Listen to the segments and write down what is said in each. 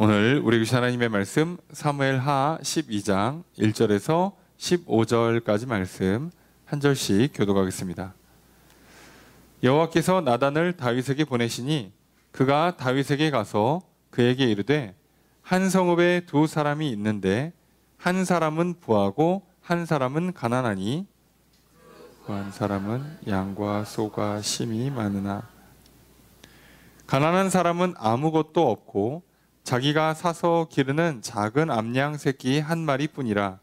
오늘 우리 주신 하나님의 말씀 사무엘하 12장 1절에서 15절까지 말씀 한 절씩 교독하겠습니다. 여호와께서 나단을 다윗에게 보내시니 그가 다윗에게 가서 그에게 이르되 한 성읍에 두 사람이 있는데 한 사람은 부하고 한 사람은 가난하니 그 한 사람은 양과 소가 심히 많으나 가난한 사람은 아무것도 없고 자기가 사서 기르는 작은 암양 새끼 한 마리뿐이라.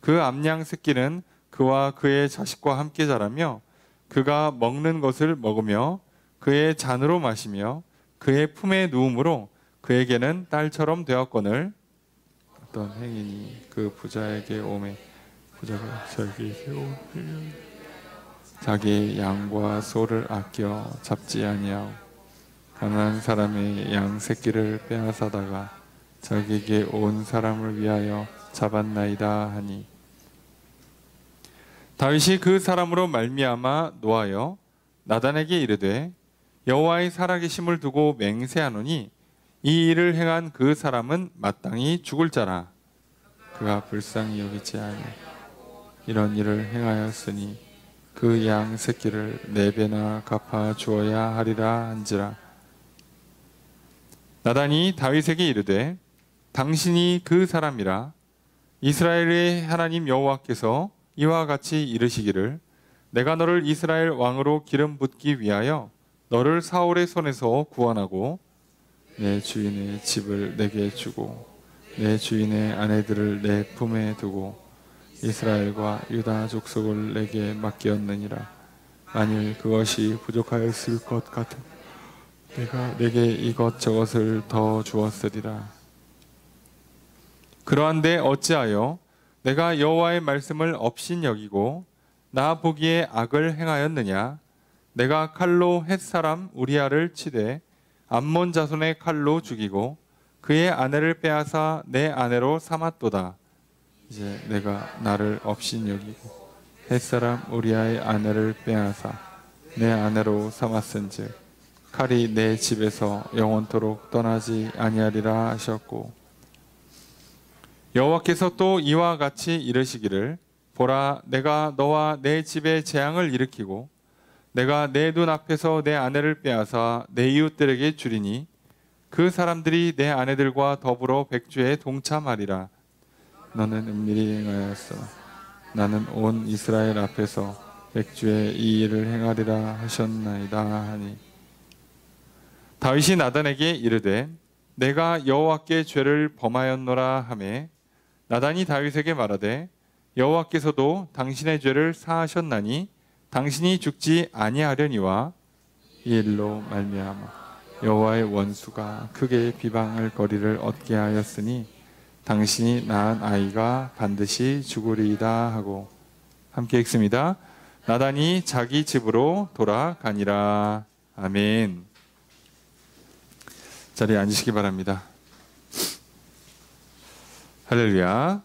그 암양 새끼는 그와 그의 자식과 함께 자라며 그가 먹는 것을 먹으며 그의 잔으로 마시며 그의 품에 누움으로 그에게는 딸처럼 되었거늘 어떤 행인이 그 부자에게 오매 부자가 자기에게 오매 자기의 양과 소를 아껴 잡지 아니하고 가난한 사람의 양 새끼를 빼앗아다가 자기에게 온 사람을 위하여 잡았나이다 하니 다윗이 그 사람으로 말미암아 노하여 나단에게 이르되 여호와의 살아계심을 두고 맹세하노니 이 일을 행한 그 사람은 마땅히 죽을 자라. 그가 불쌍히 여기지 아니 이런 일을 행하였으니 그 양 새끼를 4배나 갚아 주어야 하리라 한지라. 나단이 다윗에게 이르되 당신이 그 사람이라. 이스라엘의 하나님 여호와께서 이와 같이 이르시기를 내가 너를 이스라엘 왕으로 기름 붓기 위하여 너를 사울의 손에서 구원하고 내 주인의 집을 내게 주고 내 주인의 아내들을 내 품에 두고 이스라엘과 유다 족속을 내게 맡겼느니라. 만일 그것이 부족하였을 것 같으면 내가 내게 이것저것을 더 주었으리라. 그러한데 어찌하여 내가 여호와의 말씀을 업신여기고 나 보기에 악을 행하였느냐. 내가 칼로 헷사람 우리아를 치되 암몬 자손의 칼로 죽이고 그의 아내를 빼앗아 내 아내로 삼았도다. 이제 내가 나를 업신여기고 헷사람 우리아의 아내를 빼앗아 내 아내로 삼았은즉 칼이 내 집에서 영원토록 떠나지 아니하리라 하셨고 여호와께서 또 이와 같이 이르시기를 보라 내가 너와 내 집에 재앙을 일으키고 내가 내 눈 앞에서 내 아내를 빼앗아 내 이웃들에게 주리니 그 사람들이 내 아내들과 더불어 백주에 동참하리라. 너는 은밀히 행하였어. 나는 온 이스라엘 앞에서 백주에 이 일을 행하리라 하셨나이다 하니 다윗이 나단에게 이르되 내가 여호와께 죄를 범하였노라 하매 나단이 다윗에게 말하되 여호와께서도 당신의 죄를 사하셨나니 당신이 죽지 아니하려니와 이 일로 말미암아 여호와의 원수가 크게 비방할 거리를 얻게 하였으니 당신이 낳은 아이가 반드시 죽으리이다 하고 함께 읽습니다. 나단이 자기 집으로 돌아가니라. 아멘. 자리에 앉으시기 바랍니다. 할렐루야.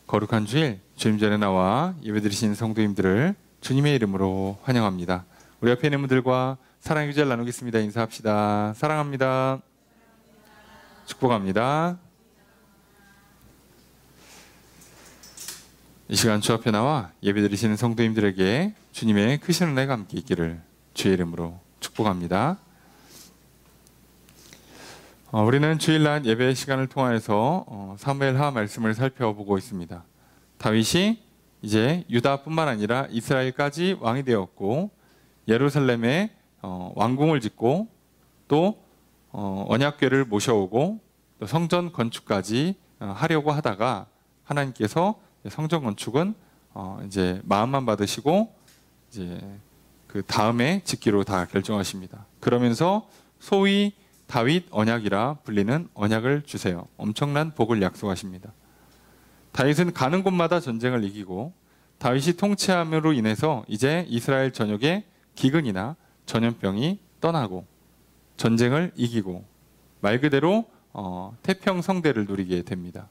거룩한 주일 주님 전에 나와 예배드리신 성도님들을 주님의 이름으로 환영합니다. 우리 옆에 있는 분들과 사랑의 교제를 나누겠습니다. 인사합시다. 사랑합니다. 축복합니다. 이 시간 주 앞에 나와 예배드리시는 성도님들에게 주님의 크신 은혜가 함께 있기를 주의 이름으로 축복합니다. 우리는 주일날 예배 시간을 통하여서 사무엘하 말씀을 살펴보고 있습니다. 다윗이 이제 유다뿐만 아니라 이스라엘까지 왕이 되었고 예루살렘에 왕궁을 짓고 또 언약궤를 모셔오고 또 성전 건축까지 하려고 하다가 하나님께서 성전 건축은 이제 마음만 받으시고 이제 그 다음에 짓기로 다 결정하십니다. 그러면서 소위 다윗 언약이라 불리는 언약을 주세요. 엄청난 복을 약속하십니다. 다윗은 가는 곳마다 전쟁을 이기고 다윗이 통치함으로 인해서 이제 이스라엘 전역에 기근이나 전염병이 떠나고 전쟁을 이기고 말 그대로 태평성대를 누리게 됩니다.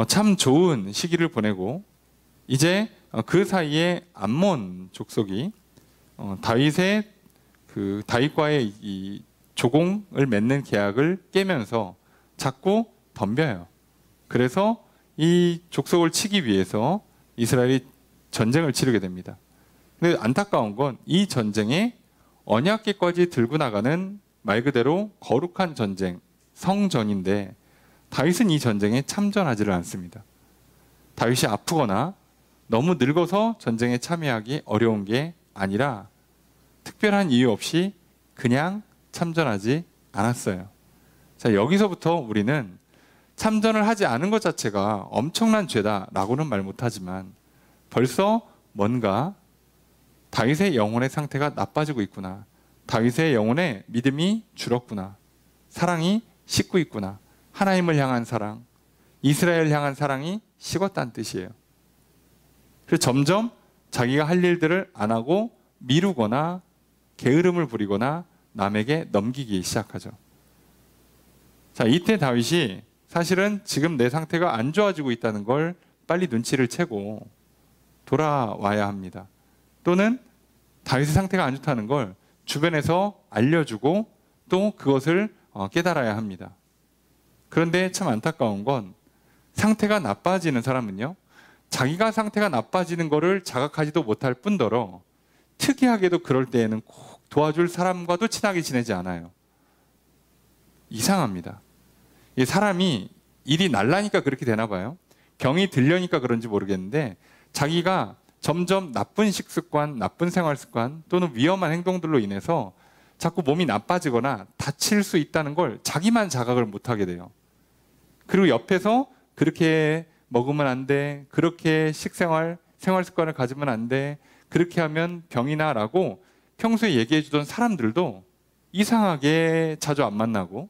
참 좋은 시기를 보내고 이제 그 사이에 암몬 족속이 다윗과의 이 조공을 맺는 계약을 깨면서 자꾸 덤벼요. 그래서 이 족속을 치기 위해서 이스라엘이 전쟁을 치르게 됩니다. 근데 안타까운 건 이 전쟁에 언약궤까지 들고 나가는 말 그대로 거룩한 전쟁, 성전인데 다윗은 이 전쟁에 참전하지를 않습니다. 다윗이 아프거나 너무 늙어서 전쟁에 참여하기 어려운 게 아니라 특별한 이유 없이 그냥 참전하지 않았어요. 자, 여기서부터 우리는 참전을 하지 않은 것 자체가 엄청난 죄다라고는 말 못하지만 벌써 뭔가 다윗의 영혼의 상태가 나빠지고 있구나. 다윗의 영혼의 믿음이 줄었구나. 사랑이 식고 있구나. 하나님을 향한 사랑, 이스라엘을 향한 사랑이 식었다는 뜻이에요. 그래서 점점 자기가 할 일들을 안 하고 미루거나 게으름을 부리거나 남에게 넘기기 시작하죠. 자, 이때 다윗이 사실은 지금 내 상태가 안 좋아지고 있다는 걸 빨리 눈치를 채고 돌아와야 합니다. 또는 다윗의 상태가 안 좋다는 걸 주변에서 알려주고 또 그것을 깨달아야 합니다. 그런데 참 안타까운 건 상태가 나빠지는 사람은요, 자기가 상태가 나빠지는 것을 자각하지도 못할 뿐더러 특이하게도 그럴 때에는 꼭 도와줄 사람과도 친하게 지내지 않아요. 이상합니다. 이 사람이 일이 날라니까 그렇게 되나 봐요. 병이 들려니까 그런지 모르겠는데 자기가 점점 나쁜 식습관, 나쁜 생활습관 또는 위험한 행동들로 인해서 자꾸 몸이 나빠지거나 다칠 수 있다는 걸 자기만 자각을 못하게 돼요. 그리고 옆에서 그렇게 먹으면 안 돼, 그렇게 생활습관을 가지면 안 돼, 그렇게 하면 병이 나라고 평소에 얘기해 주던 사람들도 이상하게 자주 안 만나고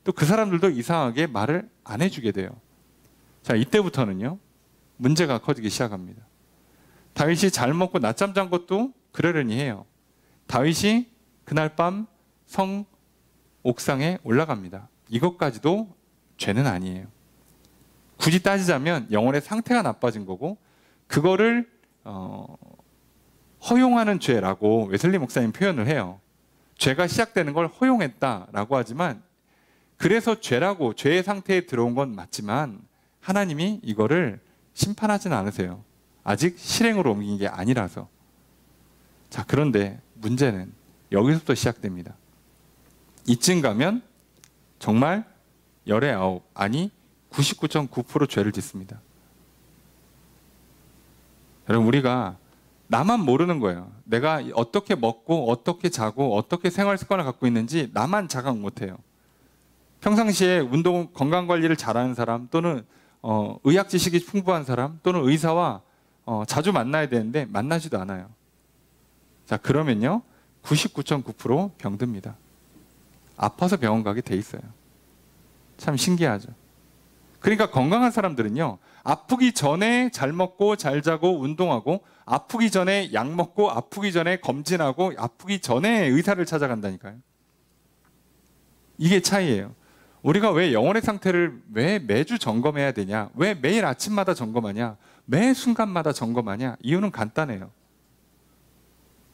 또 그 사람들도 이상하게 말을 안 해주게 돼요. 자, 이때부터는요, 문제가 커지기 시작합니다. 다윗이 잘 먹고 낮잠 잔 것도 그러려니 해요. 다윗이 그날 밤 성 옥상에 올라갑니다. 이것까지도 죄는 아니에요. 굳이 따지자면 영혼의 상태가 나빠진 거고 그거를 허용하는 죄라고 웨슬리 목사님 표현을 해요. 죄가 시작되는 걸 허용했다라고 하지만 그래서 죄라고 죄의 상태에 들어온 건 맞지만 하나님이 이거를 심판하지는 않으세요. 아직 실행으로 옮긴 게 아니라서. 자, 그런데 문제는 여기서부터 시작됩니다. 이쯤 가면 정말 열의 아홉, 아니 99.9% 죄를 짓습니다. 여러분, 우리가 나만 모르는 거예요. 내가 어떻게 먹고 어떻게 자고 어떻게 생활 습관을 갖고 있는지 나만 자각 못해요. 평상시에 운동 건강관리를 잘하는 사람 또는 의학 지식이 풍부한 사람 또는 의사와 자주 만나야 되는데 만나지도 않아요. 자, 그러면요 99.9% 병듭니다. 아파서 병원 가게 돼 있어요. 참 신기하죠. 그러니까 건강한 사람들은요, 아프기 전에 잘 먹고 잘 자고 운동하고 아프기 전에 약 먹고 아프기 전에 검진하고 아프기 전에 의사를 찾아간다니까요. 이게 차이예요. 우리가 왜 영혼의 상태를 왜 매주 점검해야 되냐? 왜 매일 아침마다 점검하냐? 매 순간마다 점검하냐? 이유는 간단해요.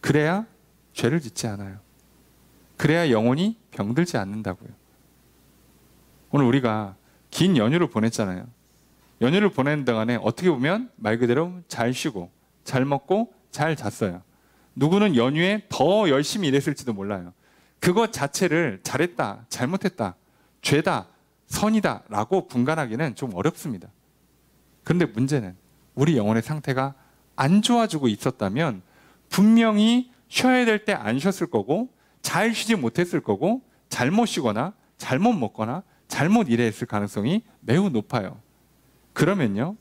그래야 죄를 짓지 않아요. 그래야 영혼이 병들지 않는다고요. 오늘 우리가 긴 연휴를 보냈잖아요. 연휴를 보내는 동안에 어떻게 보면 말 그대로 잘 쉬고 잘 먹고 잘 잤어요. 누구는 연휴에 더 열심히 일했을지도 몰라요. 그것 자체를 잘했다, 잘못했다, 죄다, 선이다 라고 분간하기는 좀 어렵습니다. 그런데 문제는 우리 영혼의 상태가 안 좋아지고 있었다면 분명히 쉬어야 될 때 안 쉬었을 거고 잘 쉬지 못했을 거고 잘못 쉬거나 잘못 먹거나 잘못 일했을 가능성이 매우 높아요. 그러면요,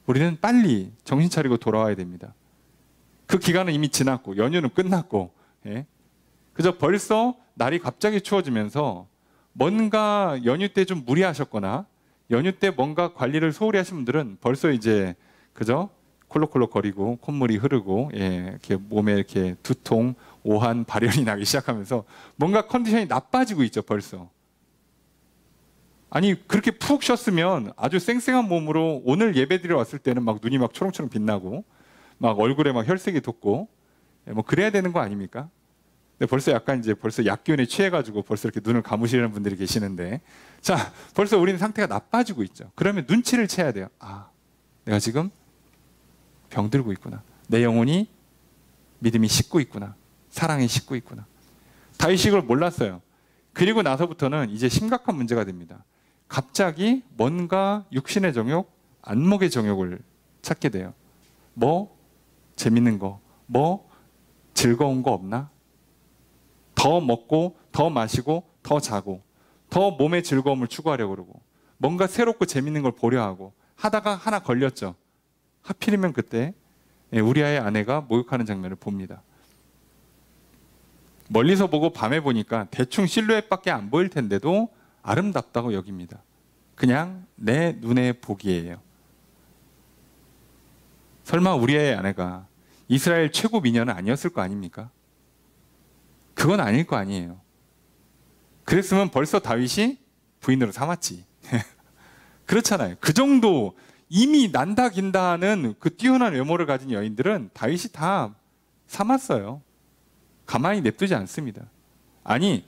우리는 빨리 정신 차리고 돌아와야 됩니다. 그 기간은 이미 지났고 연휴는 끝났고, 예? 그저 벌써 날이 갑자기 추워지면서 뭔가 연휴 때 좀 무리하셨거나 연휴 때 뭔가 관리를 소홀히 하신 분들은 벌써 이제 그저 콜록콜록 거리고 콧물이 흐르고, 예, 이렇게 몸에 이렇게 두통, 오한, 발열이 나기 시작하면서 뭔가 컨디션이 나빠지고 있죠, 벌써. 아니, 그렇게 푹 쉬었으면 아주 쌩쌩한 몸으로 오늘 예배드리러 왔을 때는 막 눈이 막 초롱초롱 빛나고 막 얼굴에 막 혈색이 돋고, 예, 뭐 그래야 되는 거 아닙니까? 근데 벌써 약간 이제 벌써 약기운에 취해가지고 벌써 이렇게 눈을 감으시는 분들이 계시는데, 자, 벌써 우리는 상태가 나빠지고 있죠. 그러면 눈치를 채야 돼요. 아, 내가 지금 병들고 있구나. 내 영혼이 믿음이 식고 있구나. 사랑이 식고 있구나. 다윗이 이걸 몰랐어요. 그리고 나서부터는 이제 심각한 문제가 됩니다. 갑자기 뭔가 육신의 정욕, 안목의 정욕을 찾게 돼요. 뭐 재밌는 거, 뭐 즐거운 거 없나? 더 먹고, 더 마시고, 더 자고, 더 몸의 즐거움을 추구하려고 그러고, 뭔가 새롭고 재밌는 걸 보려 하고, 하다가 하나 걸렸죠. 하필이면 그때 우리아의 아내가 목욕하는 장면을 봅니다. 멀리서 보고 밤에 보니까 대충 실루엣밖에 안 보일 텐데도 아름답다고 여깁니다. 그냥 내 눈에 보기에요. 설마 우리아의 아내가 이스라엘 최고 미녀는 아니었을 거 아닙니까? 그건 아닐 거 아니에요. 그랬으면 벌써 다윗이 부인으로 삼았지. 그렇잖아요. 그 정도 이미 난다 긴다 하는 그 뛰어난 외모를 가진 여인들은 다윗이 다 삼았어요. 가만히 냅두지 않습니다. 아니,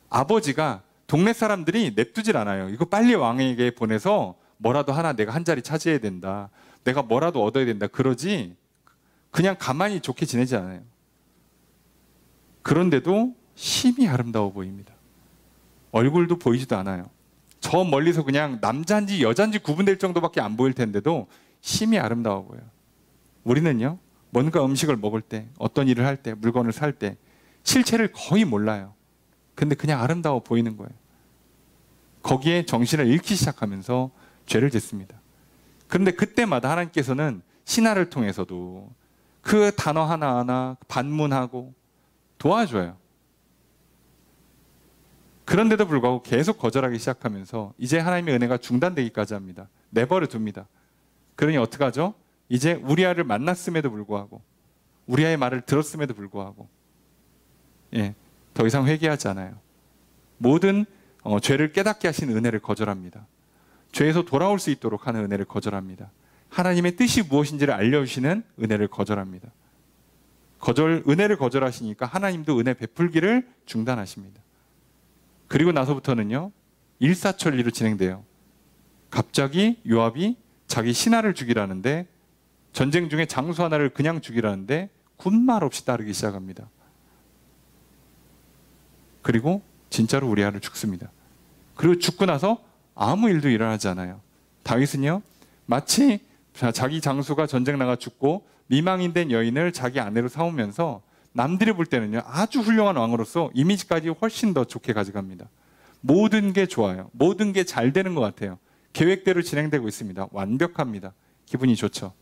아버지가 동네 사람들이 냅두질 않아요. 이거 빨리 왕에게 보내서 뭐라도 하나 내가 한 자리 차지해야 된다. 내가 뭐라도 얻어야 된다. 그러지 그냥 가만히 좋게 지내지 않아요. 그런데도 심히 아름다워 보입니다. 얼굴도 보이지도 않아요. 저 멀리서 그냥 남자인지 여자인지 구분될 정도밖에 안 보일 텐데도 심히 아름다워 보여요. 우리는요, 뭔가 음식을 먹을 때, 어떤 일을 할 때, 물건을 살 때 실체를 거의 몰라요. 근데 그냥 아름다워 보이는 거예요. 거기에 정신을 잃기 시작하면서 죄를 짓습니다. 그런데 그때마다 하나님께서는 신하를 통해서도 그 단어 하나하나 반문하고 도와줘요. 그런데도 불구하고 계속 거절하기 시작하면서 이제 하나님의 은혜가 중단되기까지 합니다. 내버려 둡니다. 그러니 어떡하죠? 이제 우리아를 만났음에도 불구하고, 우리아의 말을 들었음에도 불구하고, 더 이상 회개하지 않아요. 모든 죄를 깨닫게 하신 은혜를 거절합니다. 죄에서 돌아올 수 있도록 하는 은혜를 거절합니다. 하나님의 뜻이 무엇인지를 알려주시는 은혜를 거절합니다. 은혜를 거절하시니까 하나님도 은혜 베풀기를 중단하십니다. 그리고 나서부터는요, 일사천리로 진행돼요. 갑자기 요압이 자기 신하를 죽이라는데, 전쟁 중에 장수 하나를 그냥 죽이라는데 군말 없이 따르기 시작합니다. 그리고 진짜로 우리아를 죽습니다. 그리고 죽고 나서 아무 일도 일어나지 않아요. 다윗은요, 마치 자기 장수가 전쟁 나가 죽고 미망인 된 여인을 자기 아내로 삼으면서 남들이 볼 때는요, 아주 훌륭한 왕으로서 이미지까지 훨씬 더 좋게 가져갑니다. 모든 게 좋아요. 모든 게 잘 되는 것 같아요. 계획대로 진행되고 있습니다. 완벽합니다. 기분이 좋죠.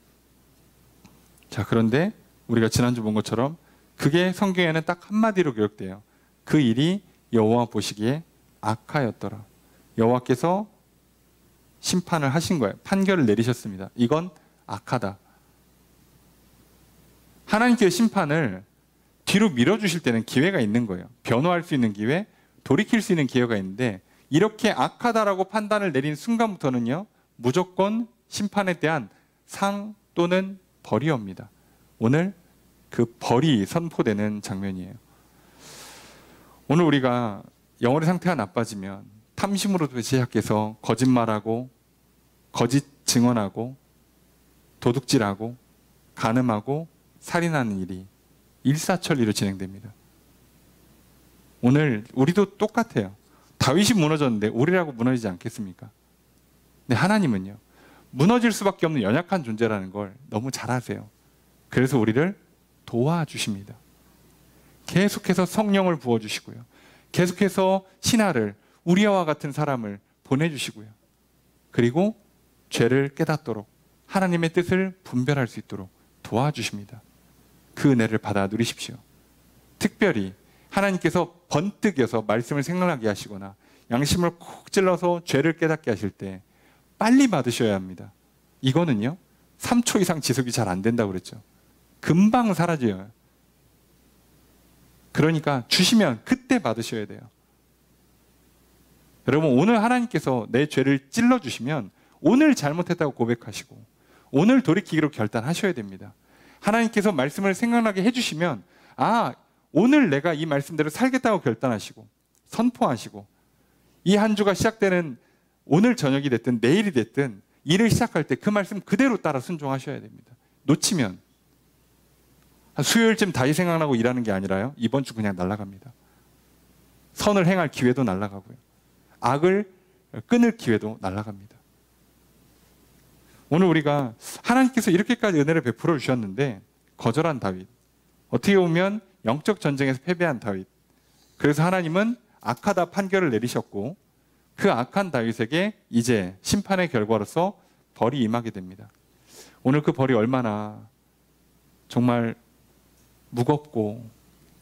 자, 그런데 우리가 지난주 본 것처럼 그게 성경에는 딱 한마디로 기록돼요. 그 일이 여호와 보시기에 악하였더라. 여호와께서 심판을 하신 거예요. 판결을 내리셨습니다. 이건 악하다. 하나님께서 심판을 뒤로 밀어주실 때는 기회가 있는 거예요. 변호할 수 있는 기회, 돌이킬 수 있는 기회가 있는데, 이렇게 악하다라고 판단을 내린 순간부터는요, 무조건 심판에 대한 상 또는 벌이 옵니다. 오늘 그 벌이 선포되는 장면이에요. 오늘 우리가 영혼의 상태가 나빠지면 탐심으로부터 시작해서 거짓말하고, 거짓 증언하고, 도둑질하고, 간음하고, 살인하는 일이 일사천리로 진행됩니다. 오늘 우리도 똑같아요. 다윗이 무너졌는데 우리라고 무너지지 않겠습니까? 근데 하나님은요, 무너질 수밖에 없는 연약한 존재라는 걸 너무 잘 아세요. 그래서 우리를 도와주십니다. 계속해서 성령을 부어주시고요. 계속해서 신하를, 우리아와 같은 사람을 보내주시고요. 그리고 죄를 깨닫도록, 하나님의 뜻을 분별할 수 있도록 도와주십니다. 그 은혜를 받아 누리십시오. 특별히 하나님께서 번뜩여서 말씀을 생각나게 하시거나 양심을 콕 찔러서 죄를 깨닫게 하실 때 빨리 받으셔야 합니다. 이거는요, 3초 이상 지속이 잘 안 된다고 그랬죠. 금방 사라져요. 그러니까 주시면 그때 받으셔야 돼요. 여러분, 오늘 하나님께서 내 죄를 찔러주시면 오늘 잘못했다고 고백하시고 오늘 돌이키기로 결단하셔야 됩니다. 하나님께서 말씀을 생각나게 해주시면, 아, 오늘 내가 이 말씀대로 살겠다고 결단하시고 선포하시고 이 한 주가 시작되는 오늘 저녁이 됐든 내일이 됐든 일을 시작할 때 그 말씀 그대로 따라 순종하셔야 됩니다. 놓치면 한 수요일쯤 다시 생각나고 일하는 게 아니라요. 이번 주 그냥 날아갑니다. 선을 행할 기회도 날아가고요. 악을 끊을 기회도 날아갑니다. 오늘 우리가 하나님께서 이렇게까지 은혜를 베풀어 주셨는데 거절한 다윗, 어떻게 보면 영적 전쟁에서 패배한 다윗, 그래서 하나님은 악하다 판결을 내리셨고 그 악한 다윗에게 이제 심판의 결과로서 벌이 임하게 됩니다. 오늘 그 벌이 얼마나 정말 무겁고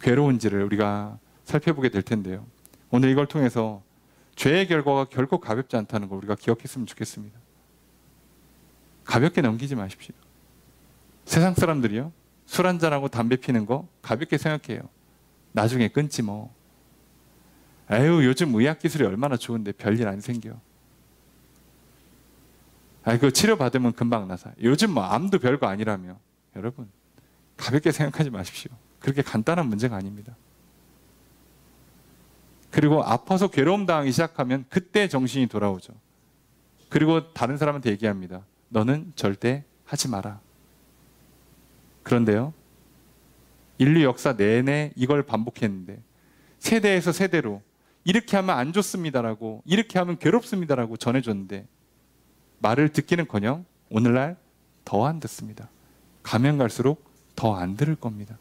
괴로운지를 우리가 살펴보게 될 텐데요. 오늘 이걸 통해서 죄의 결과가 결코 가볍지 않다는 걸 우리가 기억했으면 좋겠습니다. 가볍게 넘기지 마십시오. 세상 사람들이요, 술 한잔하고 담배 피는 거 가볍게 생각해요. 나중에 끊지 뭐. 에휴, 요즘 의학기술이 얼마나 좋은데 별일 안 생겨. 그거 치료받으면 금방 나서. 요즘 뭐 암도 별거 아니라며. 여러분, 가볍게 생각하지 마십시오. 그렇게 간단한 문제가 아닙니다. 그리고 아파서 괴로움 당하기 시작하면 그때 정신이 돌아오죠. 그리고 다른 사람한테 얘기합니다. 너는 절대 하지 마라. 그런데요, 인류 역사 내내 이걸 반복했는데 세대에서 세대로 이렇게 하면 안 좋습니다라고, 이렇게 하면 괴롭습니다라고 전해줬는데 말을 듣기는커녕 오늘날 더 안 듣습니다. 가면 갈수록 더 안 들을 겁니다.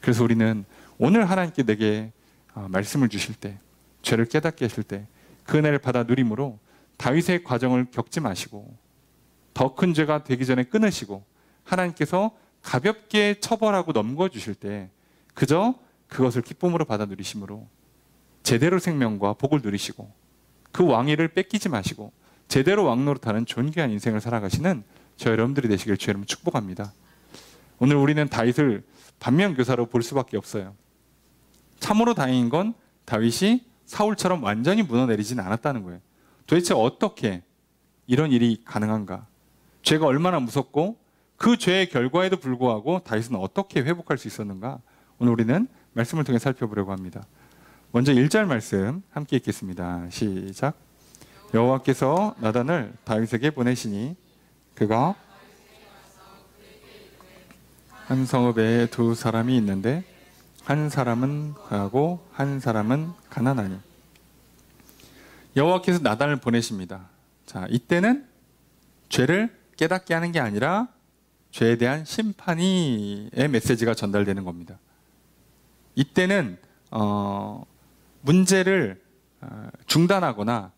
그래서 우리는 오늘 하나님께 내게 말씀을 주실 때, 죄를 깨닫게 하실 때 그 은혜를 받아 누림으로 다윗의 과정을 겪지 마시고 더 큰 죄가 되기 전에 끊으시고 하나님께서 가볍게 처벌하고 넘겨주실 때 그저 그것을 기쁨으로 받아 누리심으로 제대로 생명과 복을 누리시고 그 왕위를 뺏기지 마시고 제대로 왕노릇하는 존귀한 인생을 살아가시는 저 여러분들이 되시길 주의 이름으로 축복합니다. 오늘 우리는 다윗을 반면교사로 볼 수밖에 없어요. 참으로 다행인 건 다윗이 사울처럼 완전히 무너내리지는 않았다는 거예요. 도대체 어떻게 이런 일이 가능한가? 죄가 얼마나 무섭고 그 죄의 결과에도 불구하고 다윗은 어떻게 회복할 수 있었는가? 오늘 우리는 말씀을 통해 살펴보려고 합니다. 먼저 1절 말씀 함께 읽겠습니다. 시작. 여호와께서 나단을 다윗에게 보내시니 그가 한 성읍에 두 사람이 있는데 한 사람은 거하고 한 사람은 가난하니. 여호와께서 나단을 보내십니다. 자, 이때는 죄를 깨닫게 하는 게 아니라 죄에 대한 심판의 메시지가 전달되는 겁니다. 이때는 문제를 중단하거나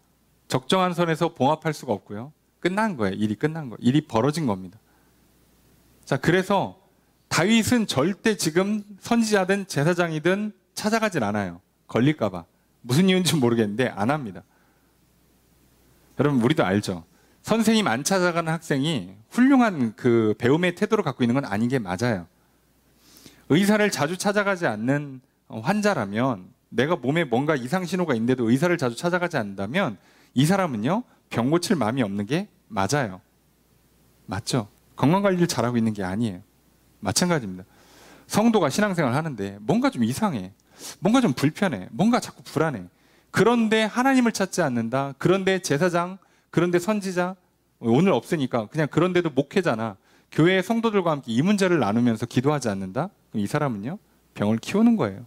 적정한 선에서 봉합할 수가 없고요. 끝난 거예요. 일이 끝난 거예요. 일이 벌어진 겁니다. 자, 그래서 다윗은 절대 지금 선지자든 제사장이든 찾아가질 않아요. 걸릴까 봐. 무슨 이유인지 모르겠는데 안 합니다. 여러분, 우리도 알죠. 선생님 안 찾아가는 학생이 훌륭한 그 배움의 태도를 갖고 있는 건 아닌 게 맞아요. 의사를 자주 찾아가지 않는 환자라면, 내가 몸에 뭔가 이상 신호가 있는데도 의사를 자주 찾아가지 않는다면 이 사람은요, 병 고칠 마음이 없는 게 맞아요. 맞죠? 건강관리를 잘하고 있는 게 아니에요. 마찬가지입니다. 성도가 신앙생활을 하는데 뭔가 좀 이상해, 뭔가 좀 불편해, 뭔가 자꾸 불안해. 그런데 하나님을 찾지 않는다. 그런데 제사장, 그런데 선지자, 오늘 없으니까 그냥 그런데도 목회자나 교회의 성도들과 함께 이 문제를 나누면서 기도하지 않는다? 그럼 이 사람은요, 병을 키우는 거예요.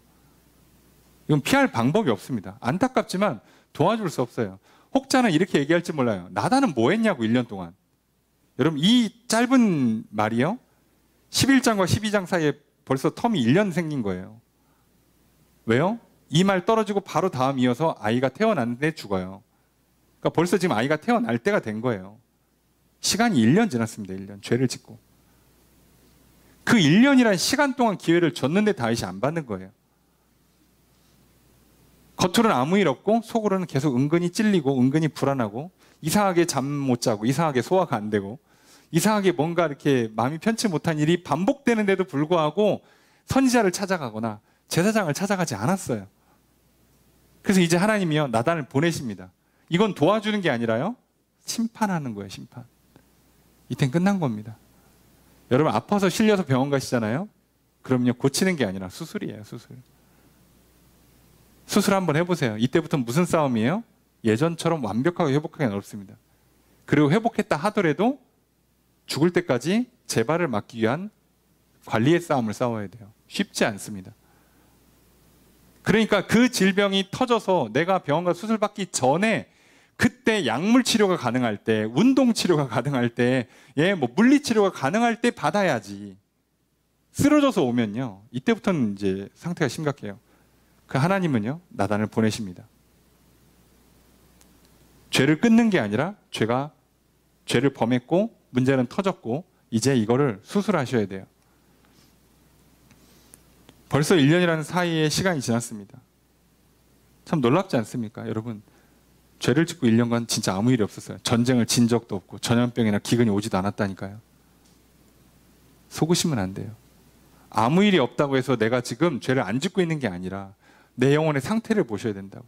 이건 피할 방법이 없습니다. 안타깝지만 도와줄 수 없어요. 혹자는 이렇게 얘기할지 몰라요. 나단은 뭐 했냐고 1년 동안. 여러분, 이 짧은 말이요, 11장과 12장 사이에 벌써 텀이 1년 생긴 거예요. 왜요? 이 말 떨어지고 바로 다음 이어서 아이가 태어났는데 죽어요. 그러니까 벌써 지금 아이가 태어날 때가 된 거예요. 시간이 1년 지났습니다. 1년. 죄를 짓고. 그 1년이란 시간 동안 기회를 줬는데 다윗이 안 받는 거예요. 겉으로는 아무 일 없고 속으로는 계속 은근히 찔리고 은근히 불안하고 이상하게 잠 못 자고 이상하게 소화가 안 되고 이상하게 뭔가 이렇게 마음이 편치 못한 일이 반복되는데도 불구하고 선지자를 찾아가거나 제사장을 찾아가지 않았어요. 그래서 이제 하나님이요, 나단을 보내십니다. 이건 도와주는 게 아니라요, 심판하는 거예요. 심판. 이땐 끝난 겁니다. 여러분, 아파서 실려서 병원 가시잖아요. 그럼요, 고치는 게 아니라 수술이에요, 수술. 수술 한번 해보세요. 이때부터 무슨 싸움이에요? 예전처럼 완벽하게 회복하기는 어렵습니다. 그리고 회복했다 하더라도 죽을 때까지 재발을 막기 위한 관리의 싸움을 싸워야 돼요. 쉽지 않습니다. 그러니까 그 질병이 터져서 내가 병원 가서 수술 받기 전에 그때 약물 치료가 가능할 때, 운동 치료가 가능할 때, 뭐 물리 치료가 가능할 때 받아야지. 쓰러져서 오면요, 이때부터는 이제 상태가 심각해요. 그 하나님은요, 나단을 보내십니다. 죄를 끊는 게 아니라 죄를 범했고 문제는 터졌고 이제 이거를 수술하셔야 돼요. 벌써 1년이라는 사이의 시간이 지났습니다. 참 놀랍지 않습니까? 여러분, 죄를 짓고 1년간 진짜 아무 일이 없었어요. 전쟁을 진 적도 없고 전염병이나 기근이 오지도 않았다니까요. 속으시면 안 돼요. 아무 일이 없다고 해서 내가 지금 죄를 안 짓고 있는 게 아니라 내 영혼의 상태를 보셔야 된다고.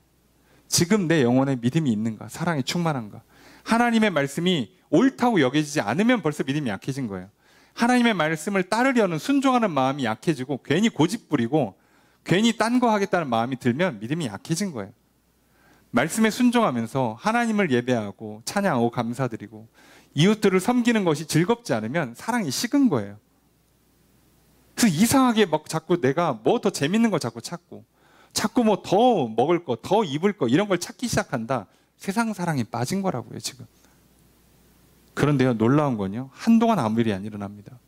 지금 내 영혼에 믿음이 있는가? 사랑이 충만한가? 하나님의 말씀이 옳다고 여겨지지 않으면 벌써 믿음이 약해진 거예요. 하나님의 말씀을 따르려는 순종하는 마음이 약해지고 괜히 고집 부리고 괜히 딴 거 하겠다는 마음이 들면 믿음이 약해진 거예요. 말씀에 순종하면서 하나님을 예배하고 찬양하고 감사드리고 이웃들을 섬기는 것이 즐겁지 않으면 사랑이 식은 거예요. 그래서 이상하게 막 자꾸 내가 뭐 더 재밌는 거 자꾸 찾고 자꾸 뭐 더 먹을 거, 더 입을 거 이런 걸 찾기 시작한다. 세상 사랑에 빠진 거라고요, 지금. 그런데요, 놀라운 건요, 한동안 아무 일이 안 일어납니다.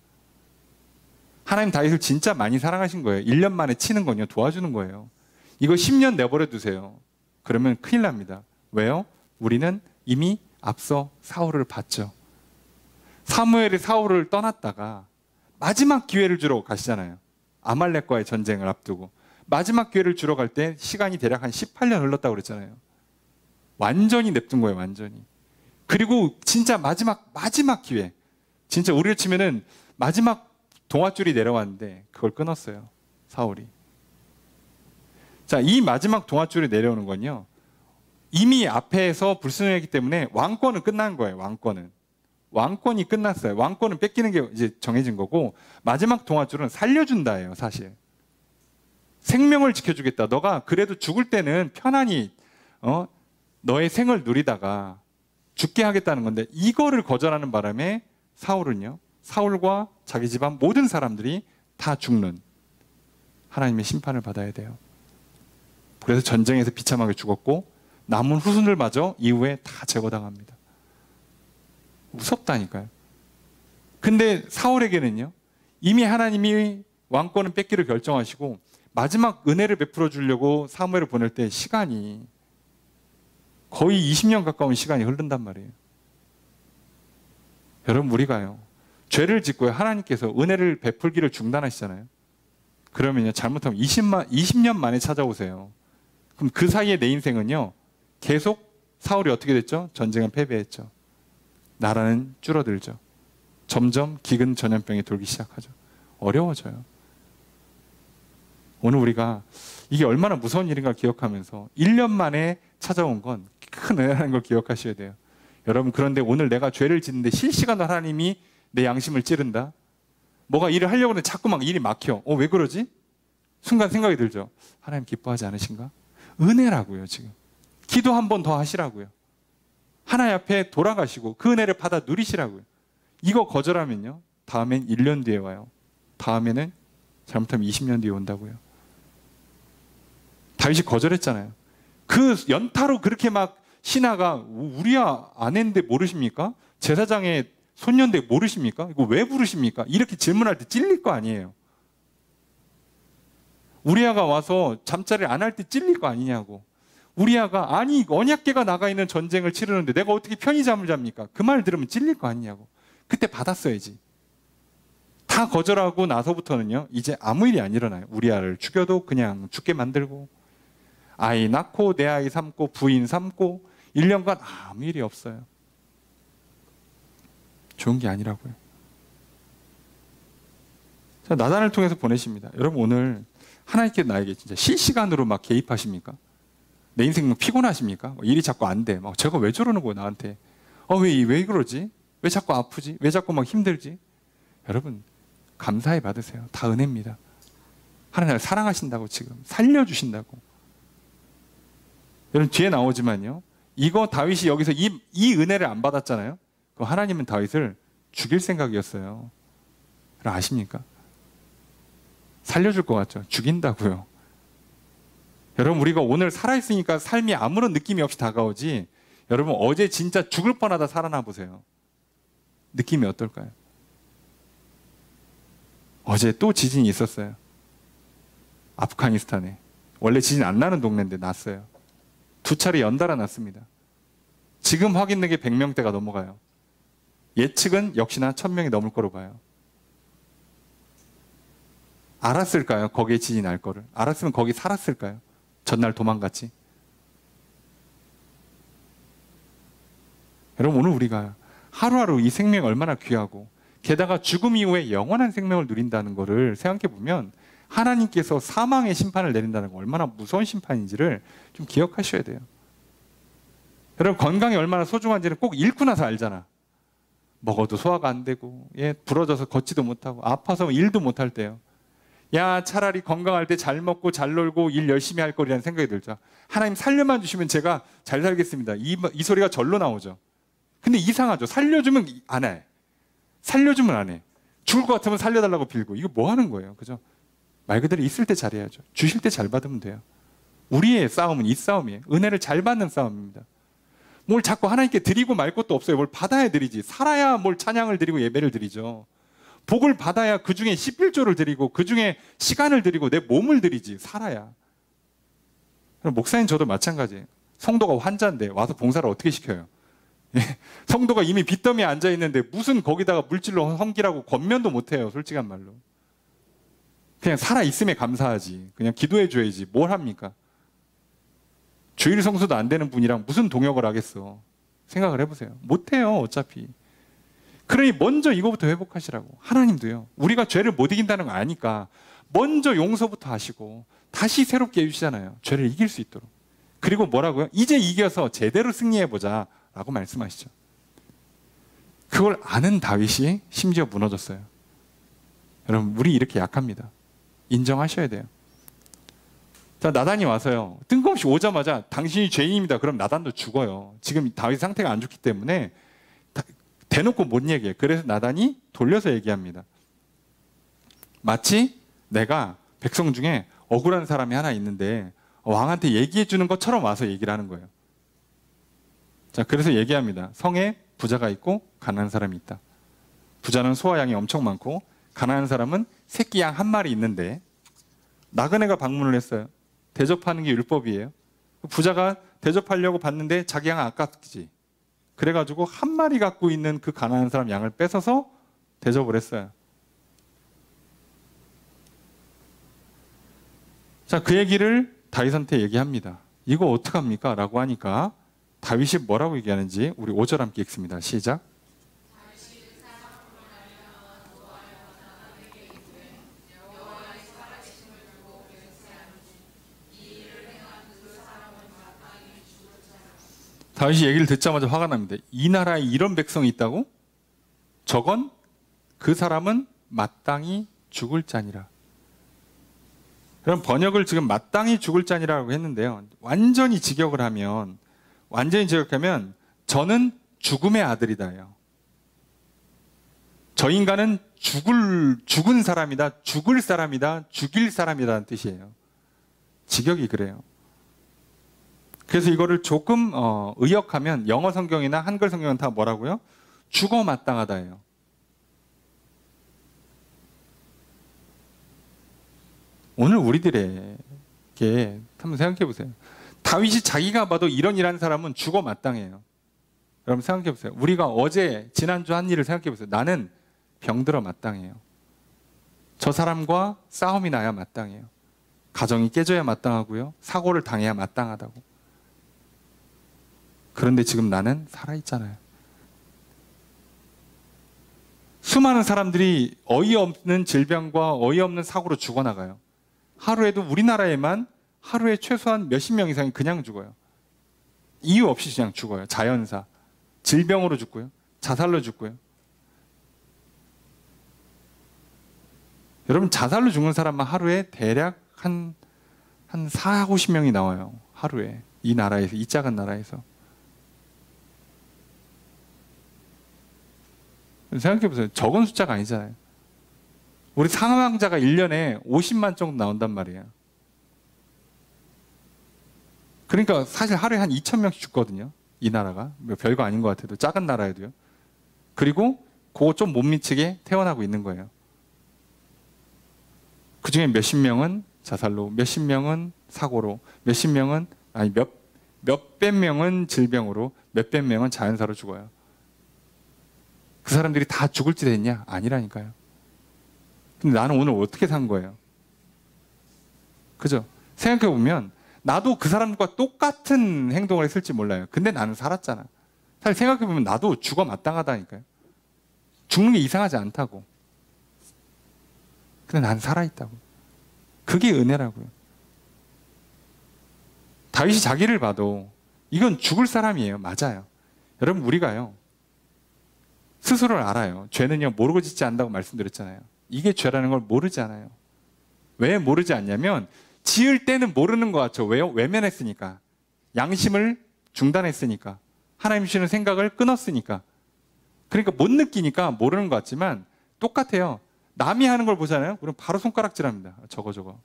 하나님 다윗을 진짜 많이 사랑하신 거예요. 1년 만에 치는 건요, 도와주는 거예요. 이거 10년 내버려 두세요. 그러면 큰일 납니다. 왜요? 우리는 이미 앞서 사울을 봤죠. 사무엘이 사울을 떠났다가 마지막 기회를 주러 가시잖아요. 아말렉과의 전쟁을 앞두고 마지막 기회를 주러 갈 때 시간이 대략 한 18년 흘렀다고 그랬잖아요. 완전히 냅둔 거예요, 완전히. 그리고 진짜 마지막 기회, 진짜 우리를 치면은 마지막 동아줄이 내려왔는데 그걸 끊었어요, 사울이. 자, 이 마지막 동아줄이 내려오는 건요, 이미 앞에서 불순종했기 때문에 왕권은 끝난 거예요. 왕권이 끝났어요. 왕권은 뺏기는 게 이제 정해진 거고, 마지막 동아줄은 살려준다예요, 사실. 생명을 지켜주겠다. 너가 그래도 죽을 때는 편안히 너의 생을 누리다가 죽게 하겠다는 건데, 이거를 거절하는 바람에 사울은요, 사울과 자기 집안 모든 사람들이 다 죽는 하나님의 심판을 받아야 돼요. 그래서 전쟁에서 비참하게 죽었고 남은 후손들마저 이후에 다 제거당합니다. 무섭다니까요. 근데 사울에게는요, 이미 하나님이 왕권을 뺏기를 결정하시고 마지막 은혜를 베풀어 주려고 사무엘을 보낼 때 시간이 거의 20년 가까운 시간이 흐른단 말이에요. 여러분, 우리가요, 죄를 짓고요, 하나님께서 은혜를 베풀기를 중단하시잖아요. 그러면요, 잘못하면 20년 만에 찾아오세요. 그럼 그 사이에 내 인생은요, 계속 사울이 어떻게 됐죠? 전쟁은 패배했죠. 나라는 줄어들죠. 점점 기근 전염병이 돌기 시작하죠. 어려워져요. 오늘 우리가 이게 얼마나 무서운 일인가 기억하면서 1년 만에 찾아온 건 큰 은혜라는 걸 기억하셔야 돼요. 여러분, 그런데 오늘 내가 죄를 짓는데 실시간으로 하나님이 내 양심을 찌른다? 뭐가 일을 하려고 하는데 자꾸 막 일이 막혀. 왜 그러지? 순간 생각이 들죠. 하나님 기뻐하지 않으신가? 은혜라고요, 지금. 기도 한 번 더 하시라고요. 하나님 앞에 돌아가시고 그 은혜를 받아 누리시라고요. 이거 거절하면요, 다음엔 1년 뒤에 와요. 다음에는 잘못하면 20년 뒤에 온다고요. 다윗이 거절했잖아요. 그 연타로 그렇게 막 신하가 우리야 아내인데 모르십니까? 제사장의 손녀인데 모르십니까? 이거 왜 부르십니까? 이렇게 질문할 때 찔릴 거 아니에요. 우리아가 와서 잠자리를 안 할 때 찔릴 거 아니냐고. 우리아가 아니 언약궤가 나가 있는 전쟁을 치르는데 내가 어떻게 편히 잠을 잡니까? 그 말 들으면 찔릴 거 아니냐고. 그때 받았어야지. 다 거절하고 나서부터는요, 이제 아무 일이 안 일어나요. 우리아를 죽여도 그냥 죽게 만들고, 아이 낳고 내 아이 삼고 부인 삼고 1년간 아무 일이 없어요. 좋은 게 아니라고요. 자, 나단을 통해서 보내십니다. 여러분, 오늘 하나님께 나에게 진짜 실시간으로 막 개입하십니까? 내 인생 피곤하십니까? 일이 자꾸 안 돼. 막 제가 왜 저러는 거야, 나한테? 왜 그러지? 왜 자꾸 아프지? 왜 자꾸 막 힘들지? 여러분, 감사히 받으세요. 다 은혜입니다. 하나님 나를 사랑하신다고 지금 살려주신다고. 여러분 뒤에 나오지만요. 이거 다윗이 여기서 이 은혜를 안 받았잖아요. 그럼 하나님은 다윗을 죽일 생각이었어요. 아십니까? 살려줄 것 같죠? 죽인다고요. 여러분 우리가 오늘 살아있으니까 삶이 아무런 느낌이 없이 다가오지, 여러분 어제 진짜 죽을 뻔하다 살아나 보세요. 느낌이 어떨까요? 어제 또 지진이 있었어요. 아프가니스탄에. 원래 지진 안 나는 동네인데 났어요. 2차례 연달아 났습니다. 지금 확인된 게 100명대가 넘어가요. 예측은 역시나 1000명이 넘을 거로 봐요. 알았을까요? 거기에 지진이 날 거를. 알았으면 거기 살았을까요? 전날 도망갔지. 여러분 오늘 우리가 하루하루 이 생명이 얼마나 귀하고, 게다가 죽음 이후에 영원한 생명을 누린다는 것을 생각해 보면 하나님께서 사망의 심판을 내린다는 거 얼마나 무서운 심판인지를 좀 기억하셔야 돼요. 여러분 건강이 얼마나 소중한지는 꼭 잃고 나서 알잖아. 먹어도 소화가 안 되고, 부러져서 걷지도 못하고, 아파서 일도 못할 때요. 야, 차라리 건강할 때 잘 먹고 잘 놀고 일 열심히 할 거리라는 생각이 들죠. 하나님 살려만 주시면 제가 잘 살겠습니다. 이 소리가 절로 나오죠. 근데 이상하죠. 살려주면 안 해. 살려주면 안 해. 죽을 것 같으면 살려달라고 빌고. 이거 뭐 하는 거예요? 그죠? 말 그대로 있을 때 잘해야죠. 주실 때 잘 받으면 돼요. 우리의 싸움은 이 싸움이에요. 은혜를 잘 받는 싸움입니다. 뭘 자꾸 하나님께 드리고 말 것도 없어요. 뭘 받아야 드리지. 살아야 뭘 찬양을 드리고 예배를 드리죠. 복을 받아야 그 중에 11조를 드리고 그 중에 시간을 드리고 내 몸을 드리지. 살아야. 목사님 저도 마찬가지예요. 성도가 환자인데 와서 봉사를 어떻게 시켜요? 성도가 이미 빚더미에 앉아있는데 무슨 거기다가 물질로 섬기라고 권면도 못해요. 솔직한 말로. 그냥 살아있음에 감사하지. 그냥 기도해줘야지. 뭘 합니까? 주일 성수도 안 되는 분이랑 무슨 동역을 하겠어. 생각을 해보세요. 못해요. 어차피. 그러니 먼저 이거부터 회복하시라고. 하나님도요. 우리가 죄를 못 이긴다는 거 아니까 먼저 용서부터 하시고 다시 새롭게 해주시잖아요. 죄를 이길 수 있도록. 그리고 뭐라고요? 이제 이겨서 제대로 승리해보자 라고 말씀하시죠. 그걸 아는 다윗이 심지어 무너졌어요. 여러분 우리 이렇게 약합니다. 인정하셔야 돼요. 자, 나단이 와서요. 뜬금없이 오자마자 당신이 죄인입니다. 그럼 나단도 죽어요. 지금 다윗 상태가 안 좋기 때문에 대놓고 못 얘기해요. 그래서 나단이 돌려서 얘기합니다. 마치 내가 백성 중에 억울한 사람이 하나 있는데 왕한테 얘기해 주는 것처럼 와서 얘기를 하는 거예요. 자, 그래서 얘기합니다. 성에 부자가 있고 가난한 사람이 있다. 부자는 소와 양이 엄청 많고 가난한 사람은 새끼 양 한 마리 있는데 나그네가 방문을 했어요. 대접하는 게 율법이에요. 부자가 대접하려고 봤는데 자기 양 아깝지. 그래가지고 한 마리 갖고 있는 그 가난한 사람 양을 뺏어서 대접을 했어요. 자, 그 얘기를 다윗한테 얘기합니다. 이거 어떡합니까? 라고 하니까 다윗이 뭐라고 얘기하는지 우리 5절 함께 읽습니다. 시작. 다윗이 얘기를 듣자마자 화가 납니다. 이 나라에 이런 백성이 있다고? 저건 그 사람은 마땅히 죽을 자니라. 그럼 번역을 지금 마땅히 죽을 자니라고 했는데요. 완전히 직역을 하면 저는 죽음의 아들이다요. 저 인간은 죽은 사람이다, 죽을 사람이다, 죽일 사람이라는 뜻이에요. 직역이 그래요. 그래서 이거를 조금 의역하면 영어 성경이나 한글 성경은 다 뭐라고요? 죽어 마땅하다예요. 오늘 우리들에게 한번 생각해 보세요. 다윗이 자기가 봐도 이런 일하는 사람은 죽어 마땅해요. 여러분 생각해 보세요. 우리가 어제 지난주 한 일을 생각해 보세요. 나는 병들어 마땅해요. 저 사람과 싸움이 나야 마땅해요. 가정이 깨져야 마땅하고요. 사고를 당해야 마땅하다고. 그런데 지금 나는 살아있잖아요. 수많은 사람들이 어이없는 질병과 어이없는 사고로 죽어나가요. 하루에도 우리나라에만 하루에 최소한 몇십 명 이상이 그냥 죽어요. 이유 없이 그냥 죽어요. 자연사. 질병으로 죽고요. 자살로 죽고요. 여러분 자살로 죽는 사람만 하루에 대략 한 4, 50명이 나와요. 하루에. 이 나라에서, 이 작은 나라에서. 생각해보세요. 적은 숫자가 아니잖아요. 우리 사망자가 1년에 50만 정도 나온단 말이에요. 그러니까 사실 하루에 한 2,000명씩 죽거든요. 이 나라가. 별거 아닌 것 같아도. 작은 나라에도요. 그리고 그거 좀 못 미치게 태어나고 있는 거예요. 그 중에 몇십 명은 자살로, 몇십 명은 사고로, 몇십 명은, 아니 몇백 명은 질병으로, 몇백 명은 자연사로 죽어요. 그 사람들이 다 죽을 짓 했냐? 아니라니까요. 근데 나는 오늘 어떻게 산 거예요? 그죠? 생각해보면 나도 그 사람과 똑같은 행동을 했을지 몰라요. 근데 나는 살았잖아. 사실 생각해보면 나도 죽어 마땅하다니까요. 죽는 게 이상하지 않다고. 근데 난 살아있다고. 그게 은혜라고요. 다윗이 자기를 봐도 이건 죽을 사람이에요. 맞아요. 여러분 우리가요. 스스로를 알아요. 죄는요 모르고 짓지 않는다고 말씀드렸잖아요. 이게 죄라는 걸 모르지 않아요. 왜 모르지 않냐면 지을 때는 모르는 것 같죠. 왜요? 외면했으니까. 양심을 중단했으니까. 하나님 주시는 생각을 끊었으니까. 그러니까 못 느끼니까 모르는 것 같지만 똑같아요. 남이 하는 걸 보잖아요. 그럼 바로 손가락질합니다. 저거.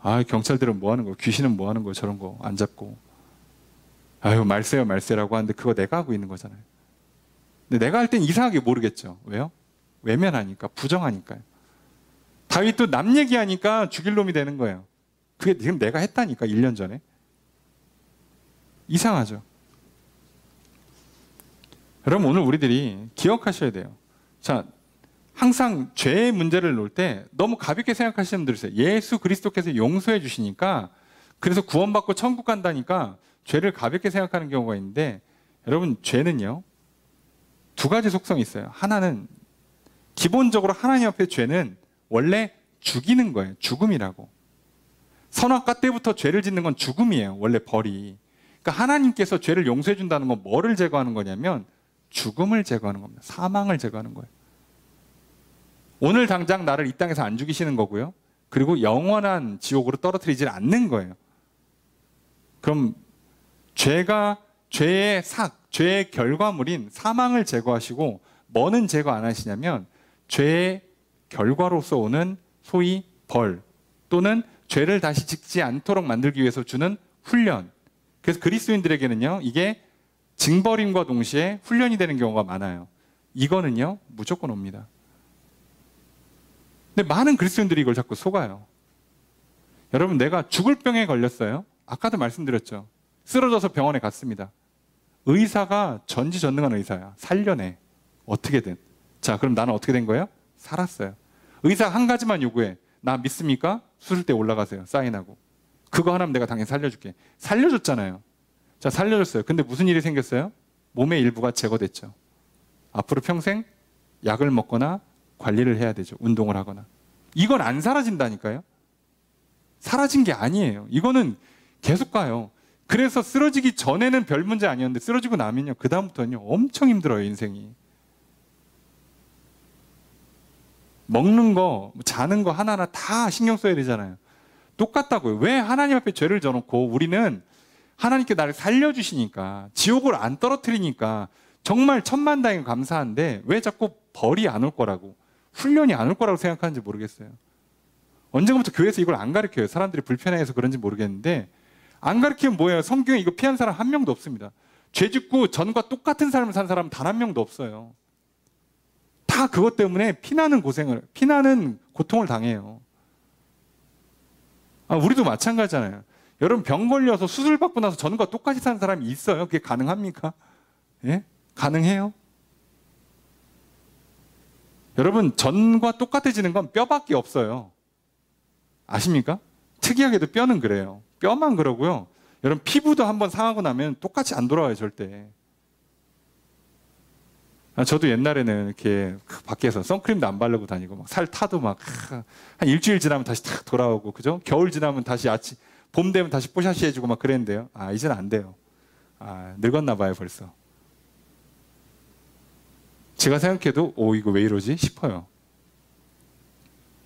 아, 경찰들은 뭐 하는 거? 귀신은 뭐 하는 거? 저런 거 안 잡고. 아유, 말세라고 하는데 그거 내가 하고 있는 거잖아요. 근데 내가 할 땐 이상하게 모르겠죠. 왜요? 외면하니까, 부정하니까요. 다윗도 남 얘기하니까 죽일 놈이 되는 거예요. 그게 지금 내가 했다니까, 1년 전에. 이상하죠. 여러분, 오늘 우리들이 기억하셔야 돼요. 자, 항상 죄의 문제를 놓을 때 너무 가볍게 생각하시는 분들 있어요. 예수 그리스도께서 용서해 주시니까, 그래서 구원받고 천국 간다니까 죄를 가볍게 생각하는 경우가 있는데, 여러분, 죄는요, 두 가지 속성이 있어요. 하나는, 기본적으로 하나님 앞에 죄는 원래 죽이는 거예요. 죽음이라고. 선악과 때부터 죄를 짓는 건 죽음이에요. 원래 벌이. 그러니까 하나님께서 죄를 용서해 준다는 건 뭐를 제거하는 거냐면 죽음을 제거하는 겁니다. 사망을 제거하는 거예요. 오늘 당장 나를 이 땅에서 안 죽이시는 거고요. 그리고 영원한 지옥으로 떨어뜨리지 않는 거예요. 그럼 죄의 죄의 결과물인 사망을 제거하시고 뭐는 제거 안 하시냐면 죄의 결과로서 오는 소위 벌 또는 죄를 다시 짓지 않도록 만들기 위해서 주는 훈련. 그래서 그리스도인들에게는요, 이게 징벌임과 동시에 훈련이 되는 경우가 많아요. 이거는요, 무조건 옵니다. 근데 많은 그리스도인들이 이걸 자꾸 속아요. 여러분, 내가 죽을 병에 걸렸어요. 아까도 말씀드렸죠. 쓰러져서 병원에 갔습니다. 의사가 전지전능한 의사야. 살려내. 어떻게든. 자, 그럼 나는 어떻게 된 거예요? 살았어요. 의사가 한 가지만 요구해. 나 믿습니까? 수술대 올라가세요. 사인하고. 그거 하나면 내가 당연히 살려줄게. 살려줬잖아요. 자, 살려줬어요. 근데 무슨 일이 생겼어요? 몸의 일부가 제거됐죠. 앞으로 평생 약을 먹거나 관리를 해야 되죠. 운동을 하거나. 이건 안 사라진다니까요. 사라진 게 아니에요. 이거는 계속 가요. 그래서 쓰러지기 전에는 별 문제 아니었는데 쓰러지고 나면요, 그 다음부터는요 엄청 힘들어요. 인생이. 먹는 거, 자는 거 하나하나 다 신경 써야 되잖아요. 똑같다고요. 왜 하나님 앞에 죄를 져놓고 우리는 하나님께 나를 살려주시니까, 지옥을 안 떨어뜨리니까 정말 천만다행 감사한데 왜 자꾸 벌이 안 올 거라고, 훈련이 안 올 거라고 생각하는지 모르겠어요. 언젠가부터 교회에서 이걸 안 가르쳐요. 사람들이 불편해해서 그런지 모르겠는데, 안 가르치면 뭐예요? 성경에 이거 피한 사람 한 명도 없습니다. 죄 짓고 전과 똑같은 삶을 산 사람 단 한 명도 없어요. 다 그것 때문에 피나는 고통을 당해요. 우리도 마찬가지잖아요. 여러분, 병 걸려서 수술 받고 나서 전과 똑같이 사는 사람이 있어요? 그게 가능합니까? 예? 가능해요? 여러분, 전과 똑같아지는 건 뼈밖에 없어요. 아십니까? 특이하게도 뼈는 그래요. 뼈만 그러고요. 여러분, 피부도 한번 상하고 나면 똑같이 안 돌아와요, 절대. 저도 옛날에는 이렇게 밖에서 선크림도 안 바르고 다니고 막 살 타도 막 한 일주일 지나면 다시 탁 돌아오고, 그죠? 겨울 지나면 다시 봄 되면 다시 뽀샤시해지고 막 그랬는데요. 이제는 안 돼요. 늙었나 봐요, 벌써. 제가 생각해도 이거 왜 이러지 싶어요.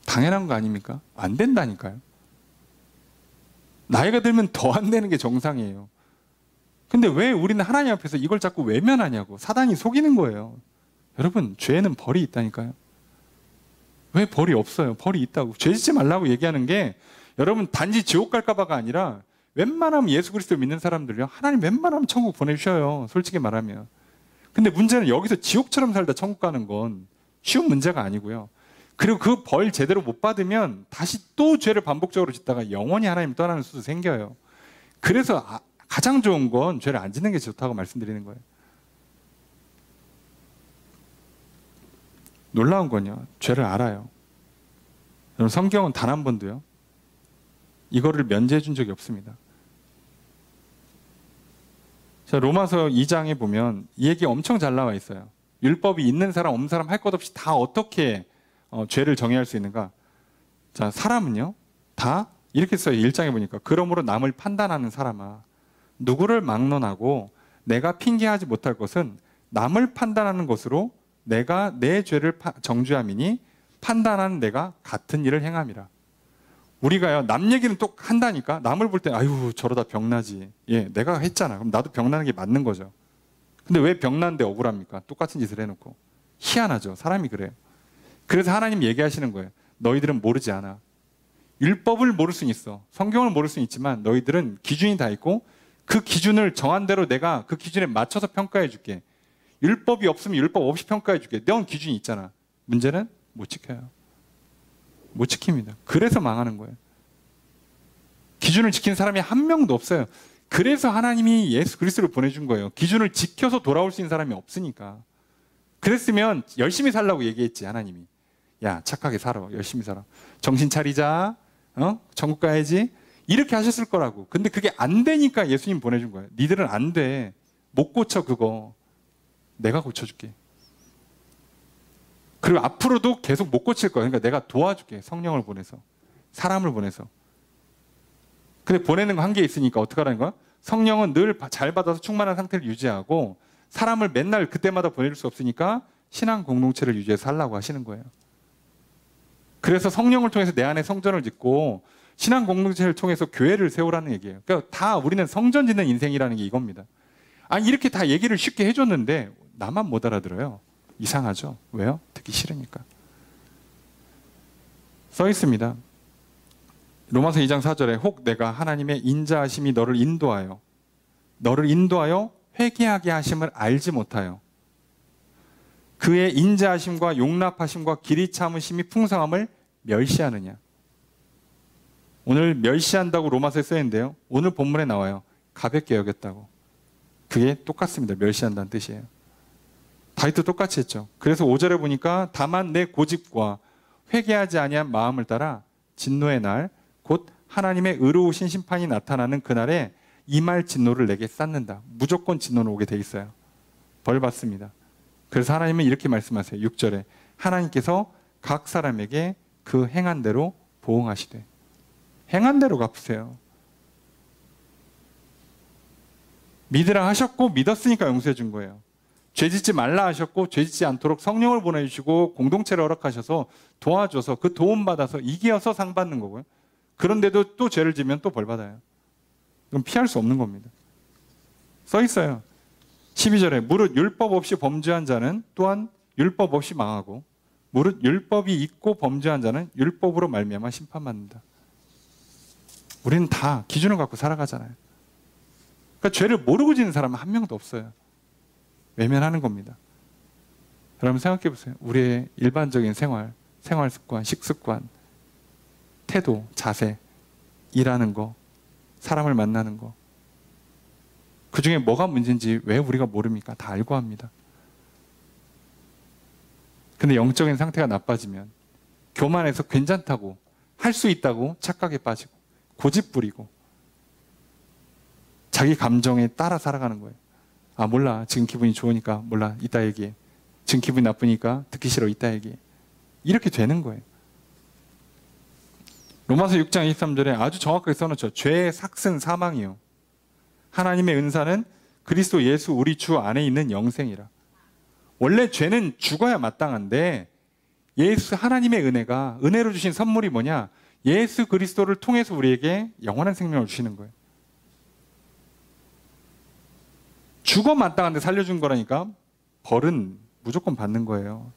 당연한 거 아닙니까? 안 된다니까요. 나이가 들면 더 안 되는 게 정상이에요. 근데 왜 우리는 하나님 앞에서 이걸 자꾸 외면하냐고. 사단이 속이는 거예요. 여러분, 죄에는 벌이 있다니까요. 왜 벌이 없어요? 벌이 있다고. 죄 짓지 말라고 얘기하는 게 여러분 단지 지옥 갈까 봐가 아니라 웬만하면 예수 그리스도 믿는 사람들요, 하나님 웬만하면 천국 보내주셔요. 솔직히 말하면. 근데 문제는 여기서 지옥처럼 살다 천국 가는 건 쉬운 문제가 아니고요. 그리고 그 벌 제대로 못 받으면 다시 또 죄를 반복적으로 짓다가 영원히 하나님 떠나는 수도 생겨요. 그래서 가장 좋은 건 죄를 안 짓는 게 좋다고 말씀드리는 거예요. 놀라운 건요, 죄를 알아요. 여러분, 성경은 단 한 번도요, 이거를 면제해 준 적이 없습니다. 자, 로마서 2장에 보면 이 얘기 엄청 잘 나와 있어요. 율법이 있는 사람 없는 사람 할 것 없이 다 어떻게 죄를 정의할 수 있는가. 자, 사람은요 다 이렇게 써요. 1장에 보니까 그러므로 남을 판단하는 사람아, 누구를 막론하고 내가 핑계하지 못할 것은 남을 판단하는 것으로 내가 내 죄를 정죄함이니 판단하는 내가 같은 일을 행함이라. 우리가요, 남 얘기는 또 한다니까. 남을 볼 때 아유 저러다 병나지. 예, 내가 했잖아. 그럼 나도 병나는 게 맞는 거죠. 근데 왜 병난데 억울합니까? 똑같은 짓을 해놓고. 희한하죠. 사람이 그래요. 그래서 하나님 얘기하시는 거예요. 너희들은 모르지 않아. 율법을 모를 수는 있어. 성경을 모를 수는 있지만 너희들은 기준이 다 있고 그 기준을 정한 대로 내가 그 기준에 맞춰서 평가해 줄게. 율법이 없으면 율법 없이 평가해 줄게. 넌 기준이 있잖아. 문제는 못 지켜요. 못 지킵니다. 그래서 망하는 거예요. 기준을 지키는 사람이 한 명도 없어요. 그래서 하나님이 예수 그리스도를 보내준 거예요. 기준을 지켜서 돌아올 수 있는 사람이 없으니까. 그랬으면 열심히 살라고 얘기했지, 하나님이. 야, 착하게 살아. 열심히 살아. 정신 차리자. 천국 가야지. 이렇게 하셨을 거라고. 근데 그게 안 되니까 예수님 보내준 거예요. 니들은 안 돼. 못 고쳐 그거. 내가 고쳐줄게. 그리고 앞으로도 계속 못 고칠 거야. 그러니까 내가 도와줄게. 성령을 보내서. 사람을 보내서. 근데 보내는 거 한계 있으니까 어떻게 하라는 거야? 성령은 늘 잘 받아서 충만한 상태를 유지하고 사람을 맨날 그때마다 보낼 수 없으니까 신앙 공동체를 유지해서 살라고 하시는 거예요. 그래서 성령을 통해서 내 안에 성전을 짓고 신앙 공동체를 통해서 교회를 세우라는 얘기예요. 그러니까 다 우리는 성전 짓는 인생이라는 게 이겁니다. 아니, 이렇게 다 얘기를 쉽게 해줬는데 나만 못 알아들어요. 이상하죠? 왜요? 듣기 싫으니까. 써 있습니다. 로마서 2장 4절에 혹 내가 하나님의 인자하심이 너를 인도하여 회개하게 하심을 알지 못하여 그의 인자하심과 용납하심과 길이 참으심이 풍성함을 멸시하느냐. 오늘 멸시한다고 로마서에 써있는데요, 오늘 본문에 나와요. 가볍게 여겼다고. 그게 똑같습니다. 멸시한다는 뜻이에요. 다윗도 똑같이 했죠. 그래서 5절에 보니까 다만 내 고집과 회개하지 아니한 마음을 따라 진노의 날 곧 하나님의 의로우신 심판이 나타나는 그날에 임할 진노를 내게 쌓는다. 무조건 진노는 오게 돼 있어요. 벌 받습니다. 그래서 하나님은 이렇게 말씀하세요. 6절에 하나님께서 각 사람에게 그 행한 대로 보응하시되. 행한 대로 갚으세요. 믿으라 하셨고 믿었으니까 용서해 준 거예요. 죄짓지 말라 하셨고 죄짓지 않도록 성령을 보내주시고 공동체를 허락하셔서 도와줘서 그 도움 받아서 이겨서 상 받는 거고요. 그런데도 또 죄를 지면 또 벌 받아요. 그럼 피할 수 없는 겁니다. 써 있어요. 12절에 무릇 율법 없이 범죄한 자는 또한 율법 없이 망하고 무릇 율법이 있고 범죄한 자는 율법으로 말미암아 심판받는다. 우리는 다 기준을 갖고 살아가잖아요. 그러니까 죄를 모르고 지는 사람은 한 명도 없어요. 외면하는 겁니다. 여러분 생각해 보세요. 우리의 일반적인 생활 습관, 식습관, 태도, 자세, 일하는 거, 사람을 만나는 거. 그 중에 뭐가 문제인지 왜 우리가 모릅니까? 다 알고 합니다. 근데 영적인 상태가 나빠지면 교만해서 괜찮다고 할 수 있다고 착각에 빠지고 고집 부리고 자기 감정에 따라 살아가는 거예요. 아 몰라, 지금 기분이 좋으니까 몰라, 이따 얘기해. 지금 기분이 나쁘니까 듣기 싫어, 이따 얘기해. 이렇게 되는 거예요. 로마서 6장 23절에 아주 정확하게 써놓죠. 죄의 삭은 사망이요 하나님의 은사는 그리스도 예수 우리 주 안에 있는 영생이라. 원래 죄는 죽어야 마땅한데 예수 하나님의 은혜가, 은혜로 주신 선물이 뭐냐? 예수 그리스도를 통해서 우리에게 영원한 생명을 주시는 거예요. 죽어 마땅한데 살려준 거라니까 벌은 무조건 받는 거예요.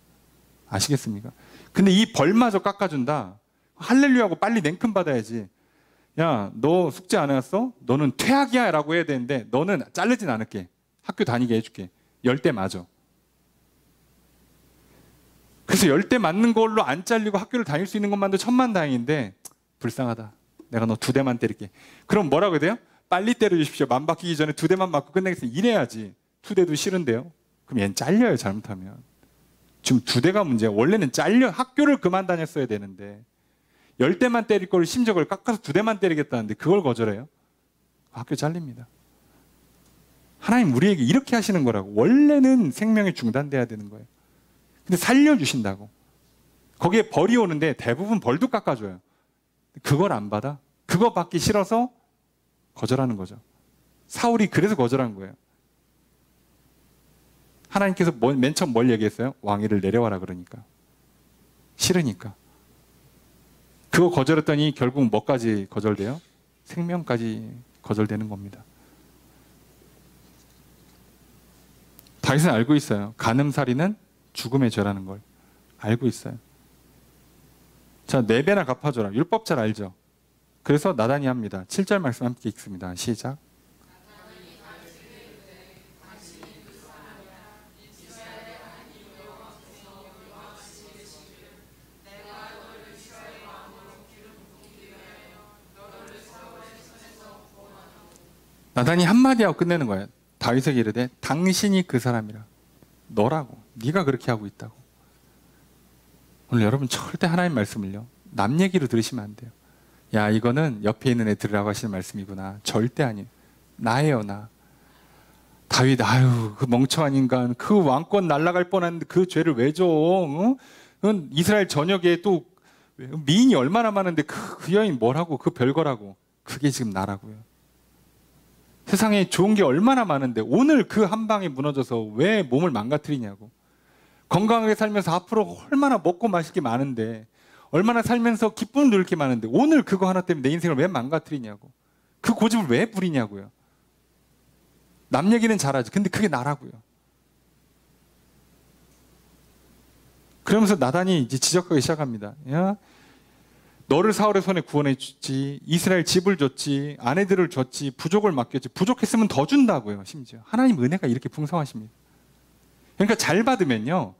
아시겠습니까? 근데 이 벌마저 깎아준다? 할렐루야하고 빨리 냉큼 받아야지. 야, 너 숙제 안 해왔어? 너는 퇴학이야 라고 해야 되는데 너는 자르진 않을게. 학교 다니게 해줄게. 10대 맞아. 그래서 10대 맞는 걸로 안 잘리고 학교를 다닐 수 있는 것만도 천만다행인데 불쌍하다. 내가 너 2대만 때릴게. 그럼 뭐라고 해야 돼요? 빨리 때려주십시오. 만 바뀌기 전에 2대만 맞고 끝내겠습니다. 이래야지. 2대도 싫은데요. 그럼 얘는 잘려요, 잘못하면. 지금 2대가 문제야. 원래는 잘려 학교를 그만 다녔어야 되는데 10대만 때릴 걸 심적을 깎아서 2대만 때리겠다는데 그걸 거절해요. 학교 잘립니다. 하나님 우리에게 이렇게 하시는 거라고. 원래는 생명이 중단돼야 되는 거예요. 근데 살려주신다고. 거기에 벌이 오는데 대부분 벌도 깎아줘요. 그걸 안 받아? 그거 받기 싫어서 거절하는 거죠. 사울이 그래서 거절한 거예요. 하나님께서 맨 처음 뭘 얘기했어요? 왕위를 내려와라 그러니까. 싫으니까. 그거 거절했더니 결국 뭐까지 거절돼요? 생명까지 거절되는 겁니다. 다윗은 알고 있어요. 간음살이는 죽음의 죄라는 걸 알고 있어요. 자, 4배나 갚아줘라. 율법 잘 알죠? 그래서 나단이 합니다. 7절 말씀 함께 읽습니다. 시작. 나단이 한마디 하고 끝내는 거예요. 다윗에게 이르되 당신이 그 사람이라. 너라고. 네가 그렇게 하고 있다고. 오늘 여러분 절대 하나님 말씀을요. 남 얘기로 들으시면 안 돼요. 야, 이거는 옆에 있는 애 들으라고 하시는 말씀이구나. 절대 아니에요. 나예요, 나. 다윗, 아유, 그 멍청한 인간, 그 왕권 날아갈 뻔했는데 그 죄를 왜 줘? 어? 이스라엘 전역에 또 미인이 얼마나 많은데 그 여인 뭐라고? 그 별거라고. 그게 지금 나라고요. 세상에 좋은 게 얼마나 많은데 오늘 그 한 방에 무너져서 왜 몸을 망가뜨리냐고. 건강하게 살면서 앞으로 얼마나 먹고 마실 게 많은데 얼마나 살면서 기쁨을 누릴 게 많은데 오늘 그거 하나 때문에 내 인생을 왜 망가뜨리냐고. 그 고집을 왜 부리냐고요. 남 얘기는 잘하지. 근데 그게 나라고요. 그러면서 나단이 이제 지적하기 시작합니다. 야, 너를 사울의 손에 구원해 줬지, 이스라엘 집을 줬지, 아내들을 줬지, 부족을 맡겼지. 부족했으면 더 준다고요. 심지어 하나님 은혜가 이렇게 풍성하십니다. 그러니까 잘 받으면요,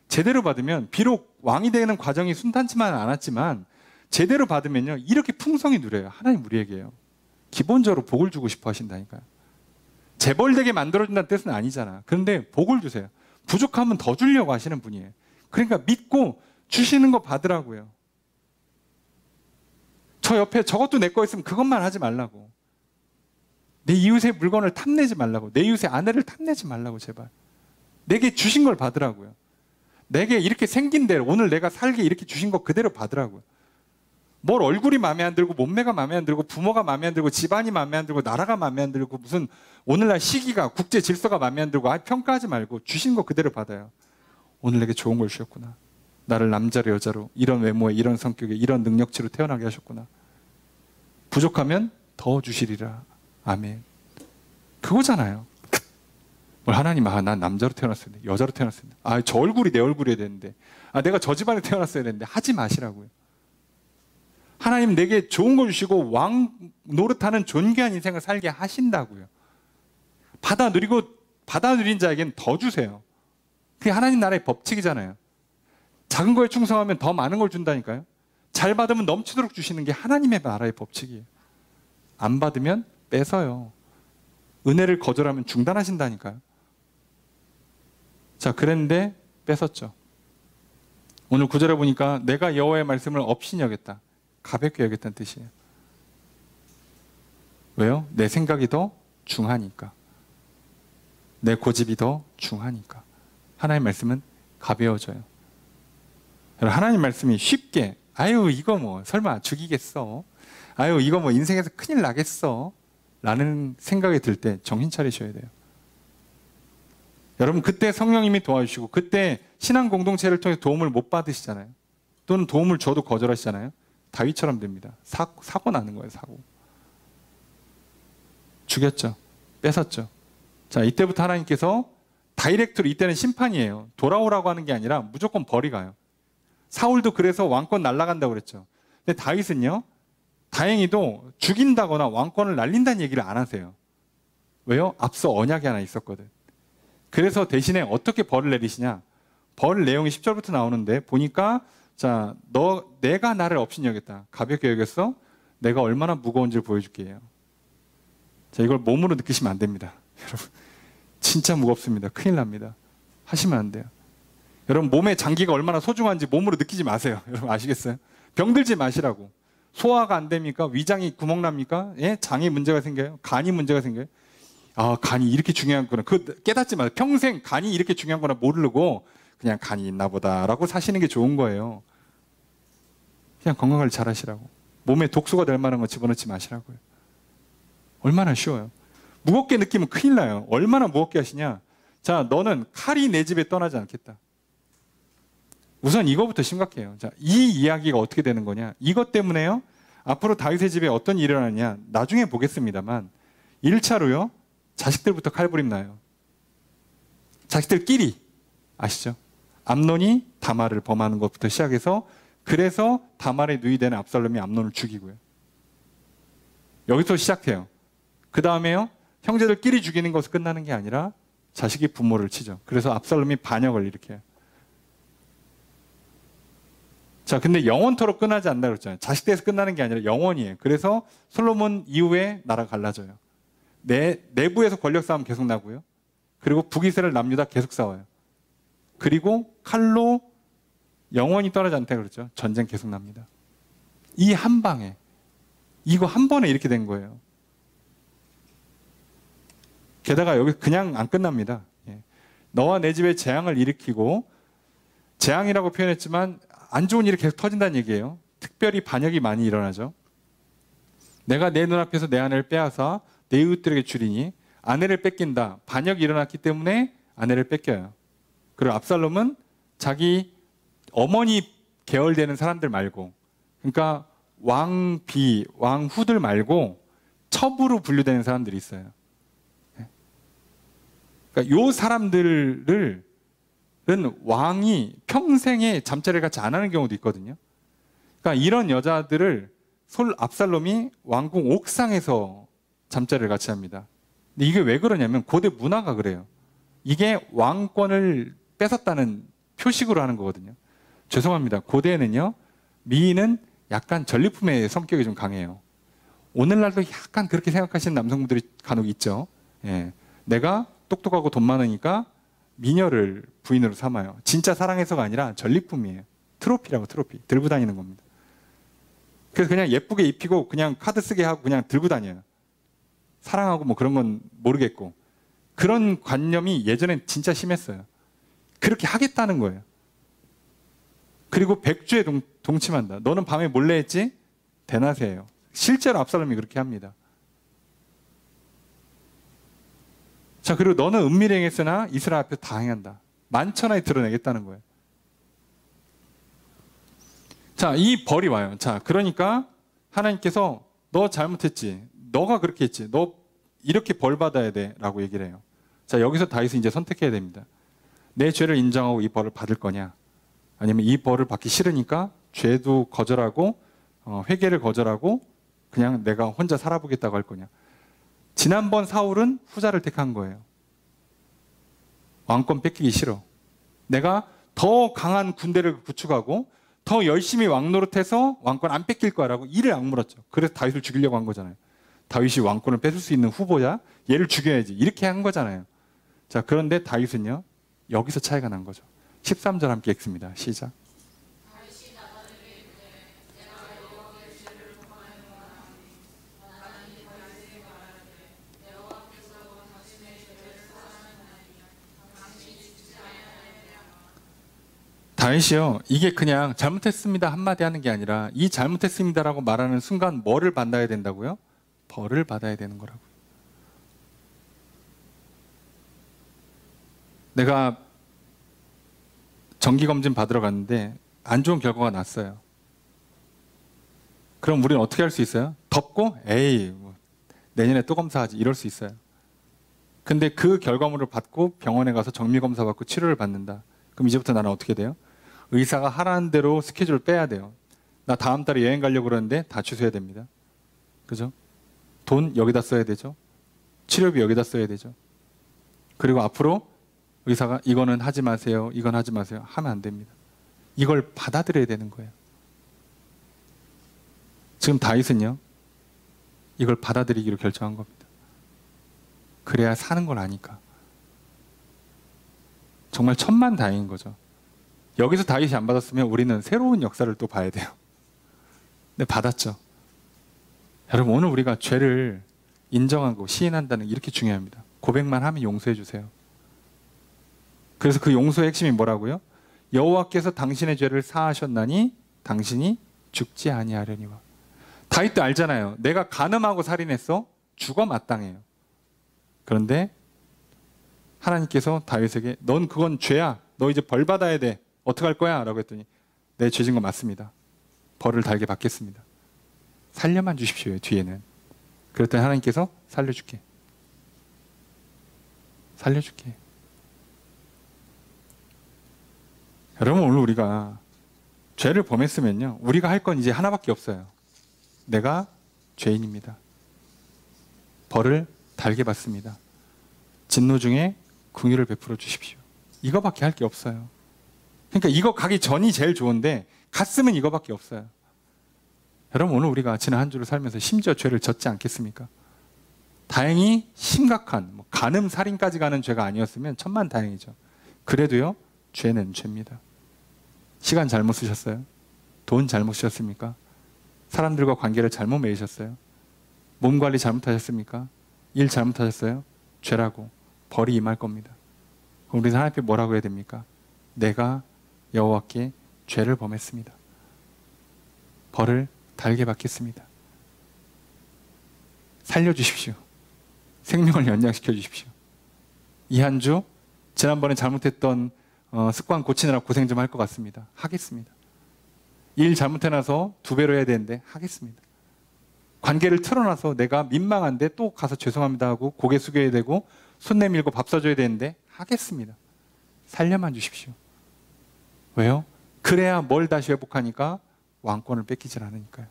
제대로 받으면 비록 왕이 되는 과정이 순탄치만은 않았지만 제대로 받으면요 이렇게 풍성히 누려요. 하나님 우리에게요. 기본적으로 복을 주고 싶어 하신다니까요. 재벌되게 만들어준다는 뜻은 아니잖아. 그런데 복을 주세요. 부족하면 더 주려고 하시는 분이에요. 그러니까 믿고 주시는 거 받으라고요. 저 옆에 저것도 내 거 있으면 그것만 하지 말라고. 내 이웃의 물건을 탐내지 말라고. 내 이웃의 아내를 탐내지 말라고. 제발 내게 주신 걸 받으라고요. 내게 이렇게 생긴 대로 오늘 내가 살게 이렇게 주신 거 그대로 받으라고요. 뭘 얼굴이 마음에 안 들고 몸매가 마음에 안 들고 부모가 마음에 안 들고 집안이 마음에 안 들고 나라가 마음에 안 들고 무슨 오늘날 시기가 국제 질서가 마음에 안 들고 평가하지 말고 주신 거 그대로 받아요. 오늘 내게 좋은 걸 주셨구나. 나를 남자로 여자로 이런 외모에 이런 성격에 이런 능력치로 태어나게 하셨구나. 부족하면 더 주시리라. 아멘. 그거잖아요. 뭘 하나님, 난 남자로 태어났어야 되는데 여자로 태어났어야 되는데 저 얼굴이 내 얼굴이어야 되는데 내가 저 집안에 태어났어야 되는데 하지 마시라고요. 하나님 내게 좋은 걸 주시고 왕 노릇하는 존귀한 인생을 살게 하신다고요. 받아 누린 자에게는 더 주세요. 그게 하나님 나라의 법칙이잖아요. 작은 거에 충성하면 더 많은 걸 준다니까요. 잘 받으면 넘치도록 주시는 게 하나님의 나라의 법칙이에요. 안 받으면 뺏어요. 은혜를 거절하면 중단하신다니까요. 자, 그랬는데 뺏었죠. 오늘 구절에 보니까 내가 여호와의 말씀을 업신이 여겼다. 가볍게 여겼다는 뜻이에요. 왜요? 내 생각이 더 중하니까. 내 고집이 더 중하니까. 하나님의 말씀은 가벼워져요. 하나님 말씀이 쉽게 아유 이거 뭐 설마 죽이겠어? 아유 이거 뭐 인생에서 큰일 나겠어? 라는 생각이 들 때 정신 차리셔야 돼요. 여러분 그때 성령님이 도와주시고 그때 신앙 공동체를 통해 도움을 못 받으시잖아요. 또는 도움을 줘도 거절하시잖아요. 다윗처럼 됩니다. 사고 나는 거예요. 사고. 죽였죠. 뺏었죠. 자, 이때부터 하나님께서 다이렉트로, 이때는 심판이에요. 돌아오라고 하는 게 아니라 무조건 벌이 가요. 사울도 그래서 왕권 날아간다고 그랬죠. 근데 다윗은요, 다행히도 죽인다거나 왕권을 날린다는 얘기를 안 하세요. 왜요? 앞서 언약이 하나 있었거든. 그래서 대신에 어떻게 벌을 내리시냐? 벌 내용이 10절부터 나오는데 보니까, 자, 내가 나를 없인 여겼다. 가볍게 여겼어? 내가 얼마나 무거운지를 보여줄게 해요. 자, 이걸 몸으로 느끼시면 안 됩니다. 여러분, 진짜 무겁습니다. 큰일 납니다. 하시면 안 돼요. 여러분, 몸의 장기가 얼마나 소중한지 몸으로 느끼지 마세요. 여러분, 아시겠어요? 병들지 마시라고. 소화가 안 됩니까? 위장이 구멍 납니까? 예? 장이 문제가 생겨요? 간이 문제가 생겨요? 아, 간이 이렇게 중요한 거는, 그거 깨닫지 마세요. 평생 간이 이렇게 중요한 거나 모르고 그냥 간이 있나 보다라고 사시는 게 좋은 거예요. 그냥 건강을 잘 하시라고. 몸에 독소가 될 만한 거 집어넣지 마시라고요. 얼마나 쉬워요. 무겁게 느끼면 큰일 나요. 얼마나 무겁게 하시냐. 자, 너는 칼이 내 집에 떠나지 않겠다. 우선 이거부터 심각해요. 자, 이 이야기가 어떻게 되는 거냐. 이것 때문에요. 앞으로 다윗의 집에 어떤 일이 일어나냐. 나중에 보겠습니다만 1차로요. 자식들부터 칼부림 나요. 자식들끼리. 아시죠? 암논이 다말을 범하는 것부터 시작해서, 그래서 다말의 누이되는 압살롬이 암논을 죽이고요. 여기서 시작해요. 그 다음에요. 형제들끼리 죽이는 것을 끝나는 게 아니라 자식이 부모를 치죠. 그래서 압살롬이 반역을 일으켜요. 자, 근데 영원토록 끝나지 않는다고 그랬잖아요. 자식대에서 끝나는 게 아니라 영원이에요. 그래서 솔로몬 이후에 나라가 갈라져요. 내부에서 권력 싸움 계속 나고요. 그리고 북이스라엘 남유다 계속 싸워요. 그리고 칼로 영원히 떠나지 않다고 그랬죠. 전쟁 계속 납니다. 이 한 방에, 이거 한 번에 이렇게 된 거예요. 게다가 여기 그냥 안 끝납니다. 너와 내 집에 재앙을 일으키고, 재앙이라고 표현했지만 안 좋은 일이 계속 터진다는 얘기예요. 특별히 반역이 많이 일어나죠. 내가 내 눈앞에서 내 아내를 빼앗아 내 이웃들에게 주리니, 아내를 뺏긴다. 반역이 일어났기 때문에 아내를 뺏겨요. 그리고 압살롬은 자기 어머니 계열되는 사람들 말고, 그러니까 왕비, 왕후들 말고 첩으로 분류되는 사람들이 있어요. 그러니까 요 사람들은 왕이 평생에 잠자리를 같이 안 하는 경우도 있거든요. 그러니까 이런 여자들을 압살롬이 왕궁 옥상에서 잠자리를 같이 합니다. 근데 이게 왜 그러냐면 고대 문화가 그래요. 이게 왕권을 뺏었다는 표식으로 하는 거거든요. 죄송합니다. 고대에는요, 미인은 약간 전리품의 성격이 좀 강해요. 오늘날도 약간 그렇게 생각하시는 남성분들이 간혹 있죠. 예. 내가 똑똑하고 돈 많으니까 미녀를 부인으로 삼아요. 진짜 사랑해서가 아니라 전리품이에요. 트로피라고, 트로피. 들고 다니는 겁니다. 그래서 그냥 예쁘게 입히고 그냥 카드 쓰게 하고 그냥 들고 다녀요. 사랑하고 뭐 그런 건 모르겠고. 그런 관념이 예전엔 진짜 심했어요. 그렇게 하겠다는 거예요. 그리고 백주에 동침한다. 너는 밤에 몰래 했지? 대낮에예요. 실제로 압살롬이 그렇게 합니다. 자, 그리고 너는 은밀히 행했으나 이스라엘 앞에 다 행한다. 만천하에 드러내겠다는 거예요. 자, 이 벌이 와요. 자, 그러니까 하나님께서 너 잘못했지. 너가 그렇게 했지. 너 이렇게 벌 받아야 돼. 라고 얘기를 해요. 자, 여기서 다윗은 이제 선택해야 됩니다. 내 죄를 인정하고 이 벌을 받을 거냐? 아니면 이 벌을 받기 싫으니까 죄도 거절하고 회개를 거절하고 그냥 내가 혼자 살아보겠다고 할 거냐? 지난번 사울은 후자를 택한 거예요. 왕권 뺏기기 싫어. 내가 더 강한 군대를 구축하고 더 열심히 왕 노릇해서 왕권 안 뺏길 거라고 이를 악물었죠. 그래서 다윗을 죽이려고 한 거잖아요. 다윗이 왕권을 뺏을 수 있는 후보자, 얘를 죽여야지. 이렇게 한 거잖아요. 자, 그런데 다윗은요, 여기서 차이가 난 거죠. 13절 함께 읽습니다. 시작. 다윗이요, 이게 그냥 잘못했습니다 한마디 하는 게 아니라 이 잘못했습니다라고 말하는 순간 뭐를 받아야 된다고요? 벌을 받아야 되는 거라고요. 내가 정기검진 받으러 갔는데 안 좋은 결과가 났어요. 그럼 우리는 어떻게 할 수 있어요? 덮고 에이 뭐 내년에 또 검사하지 이럴 수 있어요. 근데 그 결과물을 받고 병원에 가서 정밀검사 받고 치료를 받는다. 그럼 이제부터 나는 어떻게 돼요? 의사가 하라는 대로 스케줄을 빼야 돼요. 나 다음 달에 여행 가려고 그러는데 다 취소해야 됩니다. 그죠? 돈 여기다 써야 되죠. 치료비 여기다 써야 되죠. 그리고 앞으로 의사가 이거는 하지 마세요. 이건 하지 마세요. 하면 안 됩니다. 이걸 받아들여야 되는 거예요. 지금 다윗은요. 이걸 받아들이기로 결정한 겁니다. 그래야 사는 걸 아니까. 정말 천만다행인 거죠. 여기서 다윗이 안 받았으면 우리는 새로운 역사를 또 봐야 돼요. 근데 받았죠. 여러분 오늘 우리가 죄를 인정하고 시인한다는 게 이렇게 중요합니다. 고백만 하면 용서해 주세요. 그래서 그 용서의 핵심이 뭐라고요? 여호와께서 당신의 죄를 사하셨나니 당신이 죽지 아니하려니와. 다윗도 알잖아요. 내가 간음하고 살인했어? 죽어 마땅해요. 그런데 하나님께서 다윗에게 넌 그건 죄야. 너 이제 벌 받아야 돼. 어떡할 거야? 라고 했더니 내 죄진 거 맞습니다. 벌을 달게 받겠습니다. 살려만 주십시오. 뒤에는. 그랬더니 하나님께서 살려줄게. 살려줄게. 여러분 오늘 우리가 죄를 범했으면요. 우리가 할 건 이제 하나밖에 없어요. 내가 죄인입니다. 벌을 달게 받습니다. 진노 중에 긍휼을 베풀어 주십시오. 이거밖에 할 게 없어요. 그러니까 이거 가기 전이 제일 좋은데 갔으면 이거밖에 없어요. 여러분 오늘 우리가 지난 한 주를 살면서 심지어 죄를 졌지 않겠습니까? 다행히 심각한 간음, 살인까지 가는 죄가 아니었으면 천만다행이죠. 그래도요. 죄는 죄입니다. 시간 잘못 쓰셨어요? 돈 잘못 쓰셨습니까? 사람들과 관계를 잘못 맺으셨어요? 몸 관리 잘못하셨습니까? 일 잘못하셨어요? 죄라고 벌이 임할 겁니다. 그럼 우리는 하나님께 뭐라고 해야 됩니까? 내가 여호와께 죄를 범했습니다. 벌을 달게 받겠습니다. 살려주십시오. 생명을 연장시켜 주십시오. 이 한 주 지난번에 잘못했던 습관 고치느라 고생 좀 할 것 같습니다. 하겠습니다. 일 잘못해놔서 2배로 해야 되는데 하겠습니다. 관계를 틀어놔서 내가 민망한데 또 가서 죄송합니다 하고 고개 숙여야 되고 손 내밀고 밥 사줘야 되는데 하겠습니다. 살려만 주십시오. 왜요? 그래야 뭘 다시 회복하니까 왕권을 뺏기질 않으니까요.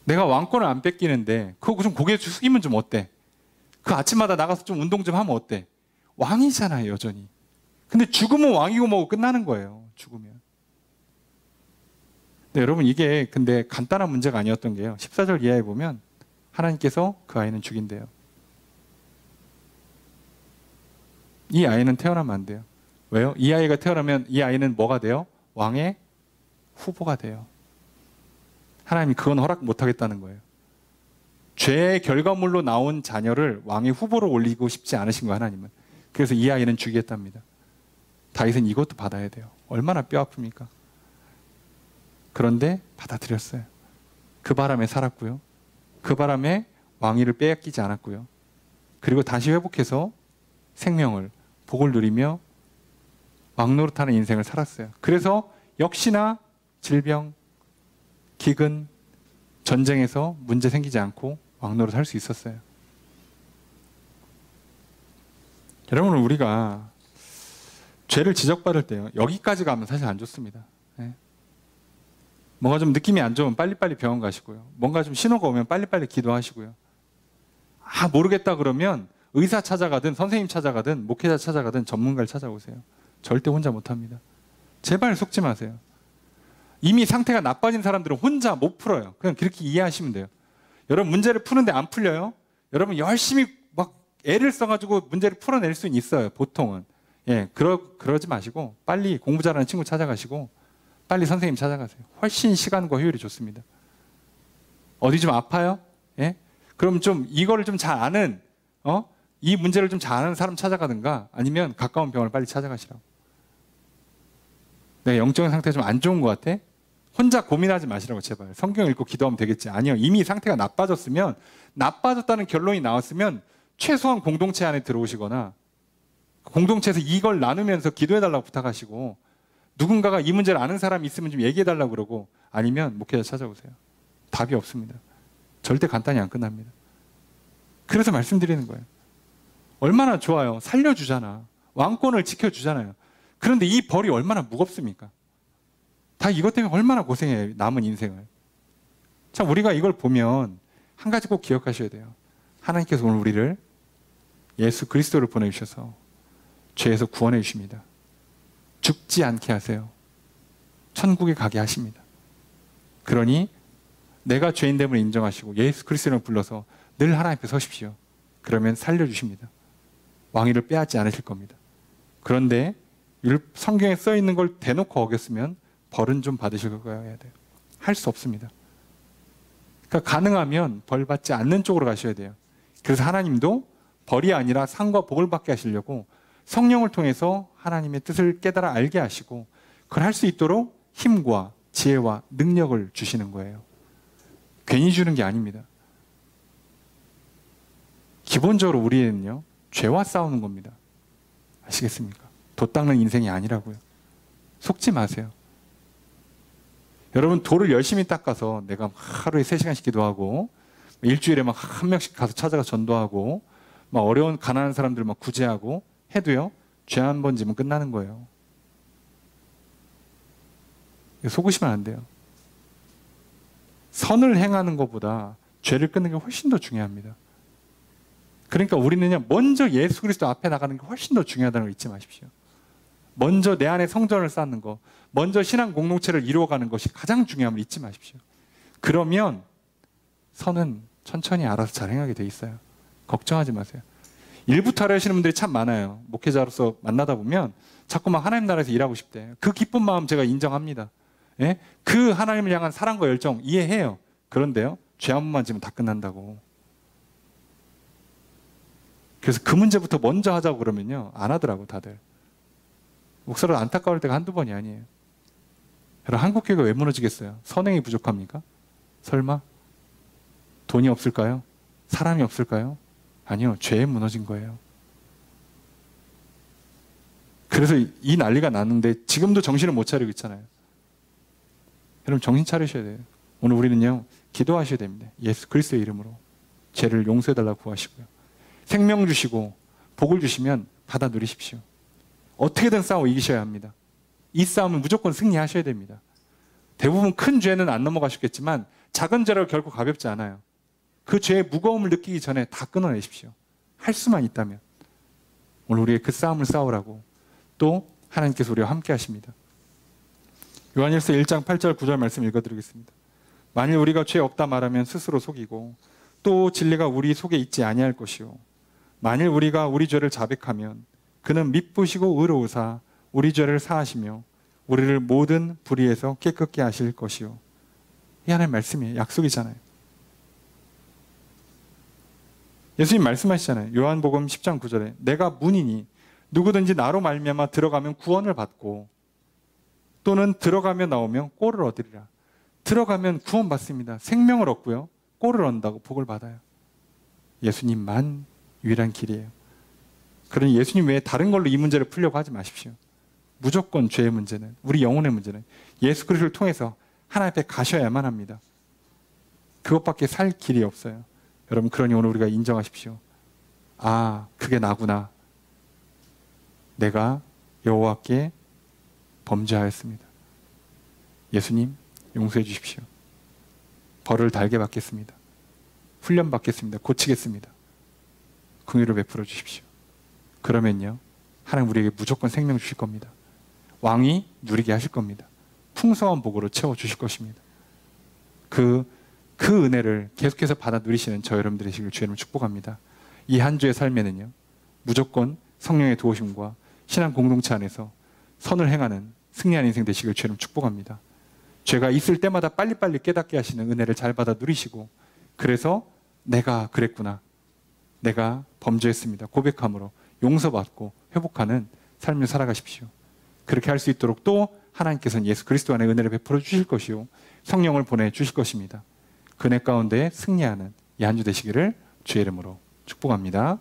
내가 왕권을 안 뺏기는데 그거 좀 고개 숙이면 좀 어때? 그 아침마다 나가서 좀 운동 좀 하면 어때? 왕이잖아요 여전히. 근데 죽으면 왕이고 뭐고 끝나는 거예요. 죽으면. 네, 여러분 이게 근데 간단한 문제가 아니었던 게요. 14절 이하에 보면 하나님께서 그 아이는 죽인대요. 이 아이는 태어나면 안 돼요. 왜요? 이 아이가 태어나면 이 아이는 뭐가 돼요? 왕의 후보가 돼요. 하나님이 그건 허락 못하겠다는 거예요. 죄의 결과물로 나온 자녀를 왕의 후보로 올리고 싶지 않으신 거예요. 하나님은. 그래서 이 아이는 죽이겠답니다. 다윗은 이것도 받아야 돼요. 얼마나 뼈 아픕니까? 그런데 받아들였어요. 그 바람에 살았고요. 그 바람에 왕위를 빼앗기지 않았고요. 그리고 다시 회복해서 생명을 복을 누리며 왕노릇하는 인생을 살았어요. 그래서 역시나 질병, 기근, 전쟁에서 문제 생기지 않고 왕노릇 할 수 있었어요. 여러분 우리가 죄를 지적받을 때요. 여기까지 가면 사실 안 좋습니다. 네. 뭔가 좀 느낌이 안 좋으면 빨리빨리 병원 가시고요. 뭔가 좀 신호가 오면 빨리빨리 기도하시고요. 아 모르겠다 그러면 의사 찾아가든 선생님 찾아가든 목회자 찾아가든 전문가를 찾아오세요. 절대 혼자 못합니다. 제발 속지 마세요. 이미 상태가 나빠진 사람들은 혼자 못 풀어요. 그냥 그렇게 이해하시면 돼요. 여러분 문제를 푸는데 안 풀려요? 여러분 열심히 막 애를 써가지고 문제를 풀어낼 수는 있어요. 보통은. 예, 그러지 마시고 빨리 공부 잘하는 친구 찾아가시고 빨리 선생님 찾아가세요. 훨씬 시간과 효율이 좋습니다. 어디 좀 아파요? 예? 그럼 좀 이거를 좀 잘 아는 이 문제를 좀 잘 아는 사람 찾아가든가 아니면 가까운 병원을 빨리 찾아가시라고. 내가 영적인 상태가 좀 안 좋은 것 같아? 혼자 고민하지 마시라고 제발. 성경 읽고 기도하면 되겠지. 아니요. 이미 상태가 나빠졌으면 나빠졌다는 결론이 나왔으면 최소한 공동체 안에 들어오시거나 공동체에서 이걸 나누면서 기도해달라고 부탁하시고, 누군가가 이 문제를 아는 사람이 있으면 좀 얘기해달라고 그러고, 아니면 목회자 찾아오세요. 답이 없습니다. 절대 간단히 안 끝납니다. 그래서 말씀드리는 거예요. 얼마나 좋아요. 살려주잖아. 왕권을 지켜주잖아요. 그런데 이 벌이 얼마나 무겁습니까? 다 이것 때문에 얼마나 고생해요. 남은 인생을. 참, 우리가 이걸 보면 한 가지 꼭 기억하셔야 돼요. 하나님께서 오늘 우리를 예수 그리스도를 보내주셔서 죄에서 구원해 주십니다. 죽지 않게 하세요. 천국에 가게 하십니다. 그러니 내가 죄인됨을 인정하시고 예수 그리스도를 불러서 늘 하나님 앞에 서십시오. 그러면 살려주십니다. 왕위를 빼앗지 않으실 겁니다. 그런데 성경에 써 있는 걸 대놓고 어겼으면 벌은 좀 받으실 거여야 돼요. 할 수 없습니다. 그러니까 가능하면 벌 받지 않는 쪽으로 가셔야 돼요. 그래서 하나님도 벌이 아니라 상과 복을 받게 하시려고 성령을 통해서 하나님의 뜻을 깨달아 알게 하시고 그걸 할 수 있도록 힘과 지혜와 능력을 주시는 거예요. 괜히 주는 게 아닙니다. 기본적으로 우리는요, 죄와 싸우는 겁니다. 아시겠습니까? 도 닦는 인생이 아니라고요. 속지 마세요. 여러분, 도를 열심히 닦아서 내가 하루에 3시간씩 기도하고 일주일에 막 한 명씩 가서 찾아가 전도하고 막 어려운 가난한 사람들 막 구제하고 해도요, 죄 한 번 지면 끝나는 거예요. 속으시면 안 돼요. 선을 행하는 것보다 죄를 끊는 게 훨씬 더 중요합니다. 그러니까 우리는요, 먼저 예수 그리스도 앞에 나가는 게 훨씬 더 중요하다는 걸 잊지 마십시오. 먼저 내 안에 성전을 쌓는 것, 먼저 신앙 공동체를 이루어가는 것이 가장 중요함을 잊지 마십시오. 그러면 선은 천천히 알아서 잘 행하게 돼 있어요. 걱정하지 마세요. 일부터 하시는 분들이 참 많아요. 목회자로서 만나다 보면 자꾸 막 하나님 나라에서 일하고 싶대. 그 기쁜 마음 제가 인정합니다. 예? 그 하나님을 향한 사랑과 열정 이해해요. 그런데요, 죄 한 번만 지면 다 끝난다고. 그래서 그 문제부터 먼저 하자고 그러면요, 안 하더라고 다들. 목사로 안타까울 때가 한두 번이 아니에요. 여러분, 한국교회가 왜 무너지겠어요? 선행이 부족합니까? 설마? 돈이 없을까요? 사람이 없을까요? 아니요, 죄에 무너진 거예요. 그래서 이 난리가 났는데 지금도 정신을 못 차리고 있잖아요. 여러분, 정신 차리셔야 돼요. 오늘 우리는요, 기도하셔야 됩니다. 예수 그리스도의 이름으로 죄를 용서해달라고 구하시고요. 생명 주시고 복을 주시면 받아 누리십시오. 어떻게든 싸워 이기셔야 합니다. 이 싸움은 무조건 승리하셔야 됩니다. 대부분 큰 죄는 안 넘어가셨겠지만 작은 죄라도 결코 가볍지 않아요. 그 죄의 무거움을 느끼기 전에 다 끊어내십시오. 할 수만 있다면. 오늘 우리의 그 싸움을 싸우라고 또 하나님께서 우리와 함께 하십니다. 요한일서 1장 8절 9절 말씀 읽어드리겠습니다. 만일 우리가 죄 없다 말하면 스스로 속이고 또 진리가 우리 속에 있지 아니할 것이요 만일 우리가 우리 죄를 자백하면 그는 미쁘시고 의로우사 우리 죄를 사하시며 우리를 모든 불의에서 깨끗게 하실 것이요. 이 하나님의 말씀이에요. 약속이잖아요. 예수님 말씀하시잖아요. 요한복음 10장 9절에 내가 문이니 누구든지 나로 말미암아 들어가면 구원을 받고 또는 들어가며 나오면 꼴을 얻으리라. 들어가면 구원 받습니다. 생명을 얻고요, 꼴을 얻는다고 복을 받아요. 예수님만 유일한 길이에요. 그러니 예수님 외에 다른 걸로 이 문제를 풀려고 하지 마십시오. 무조건 죄의 문제는, 우리 영혼의 문제는 예수 그리스도를 통해서 하나님 앞에 가셔야만 합니다. 그것밖에 살 길이 없어요. 여러분, 그러니 오늘 우리가 인정하십시오. 아, 그게 나구나. 내가 여호와께 범죄하였습니다. 예수님, 용서해 주십시오. 벌을 달게 받겠습니다. 훈련 받겠습니다. 고치겠습니다. 긍휼을 베풀어 주십시오. 그러면요, 하나님 우리에게 무조건 생명 주실 겁니다. 왕이 누리게 하실 겁니다. 풍성한 복으로 채워 주실 것입니다. 그 은혜를 계속해서 받아 누리시는 저 여러분들이 되시길 주의 이름으로 축복합니다. 이 한 주의 삶에는요, 무조건 성령의 도우심과 신앙 공동체 안에서 선을 행하는 승리한 인생 되시길 주의 이름으로 축복합니다. 죄가 있을 때마다 빨리빨리 깨닫게 하시는 은혜를 잘 받아 누리시고, 그래서 내가 그랬구나, 내가 범죄했습니다 고백함으로 용서받고 회복하는 삶을 살아가십시오. 그렇게 할 수 있도록 또 하나님께서는 예수 그리스도 안에 은혜를 베풀어 주실 것이요 성령을 보내주실 것입니다. 그네 가운데 승리하는 이 한 주 되시기를 주의 이름으로 축복합니다.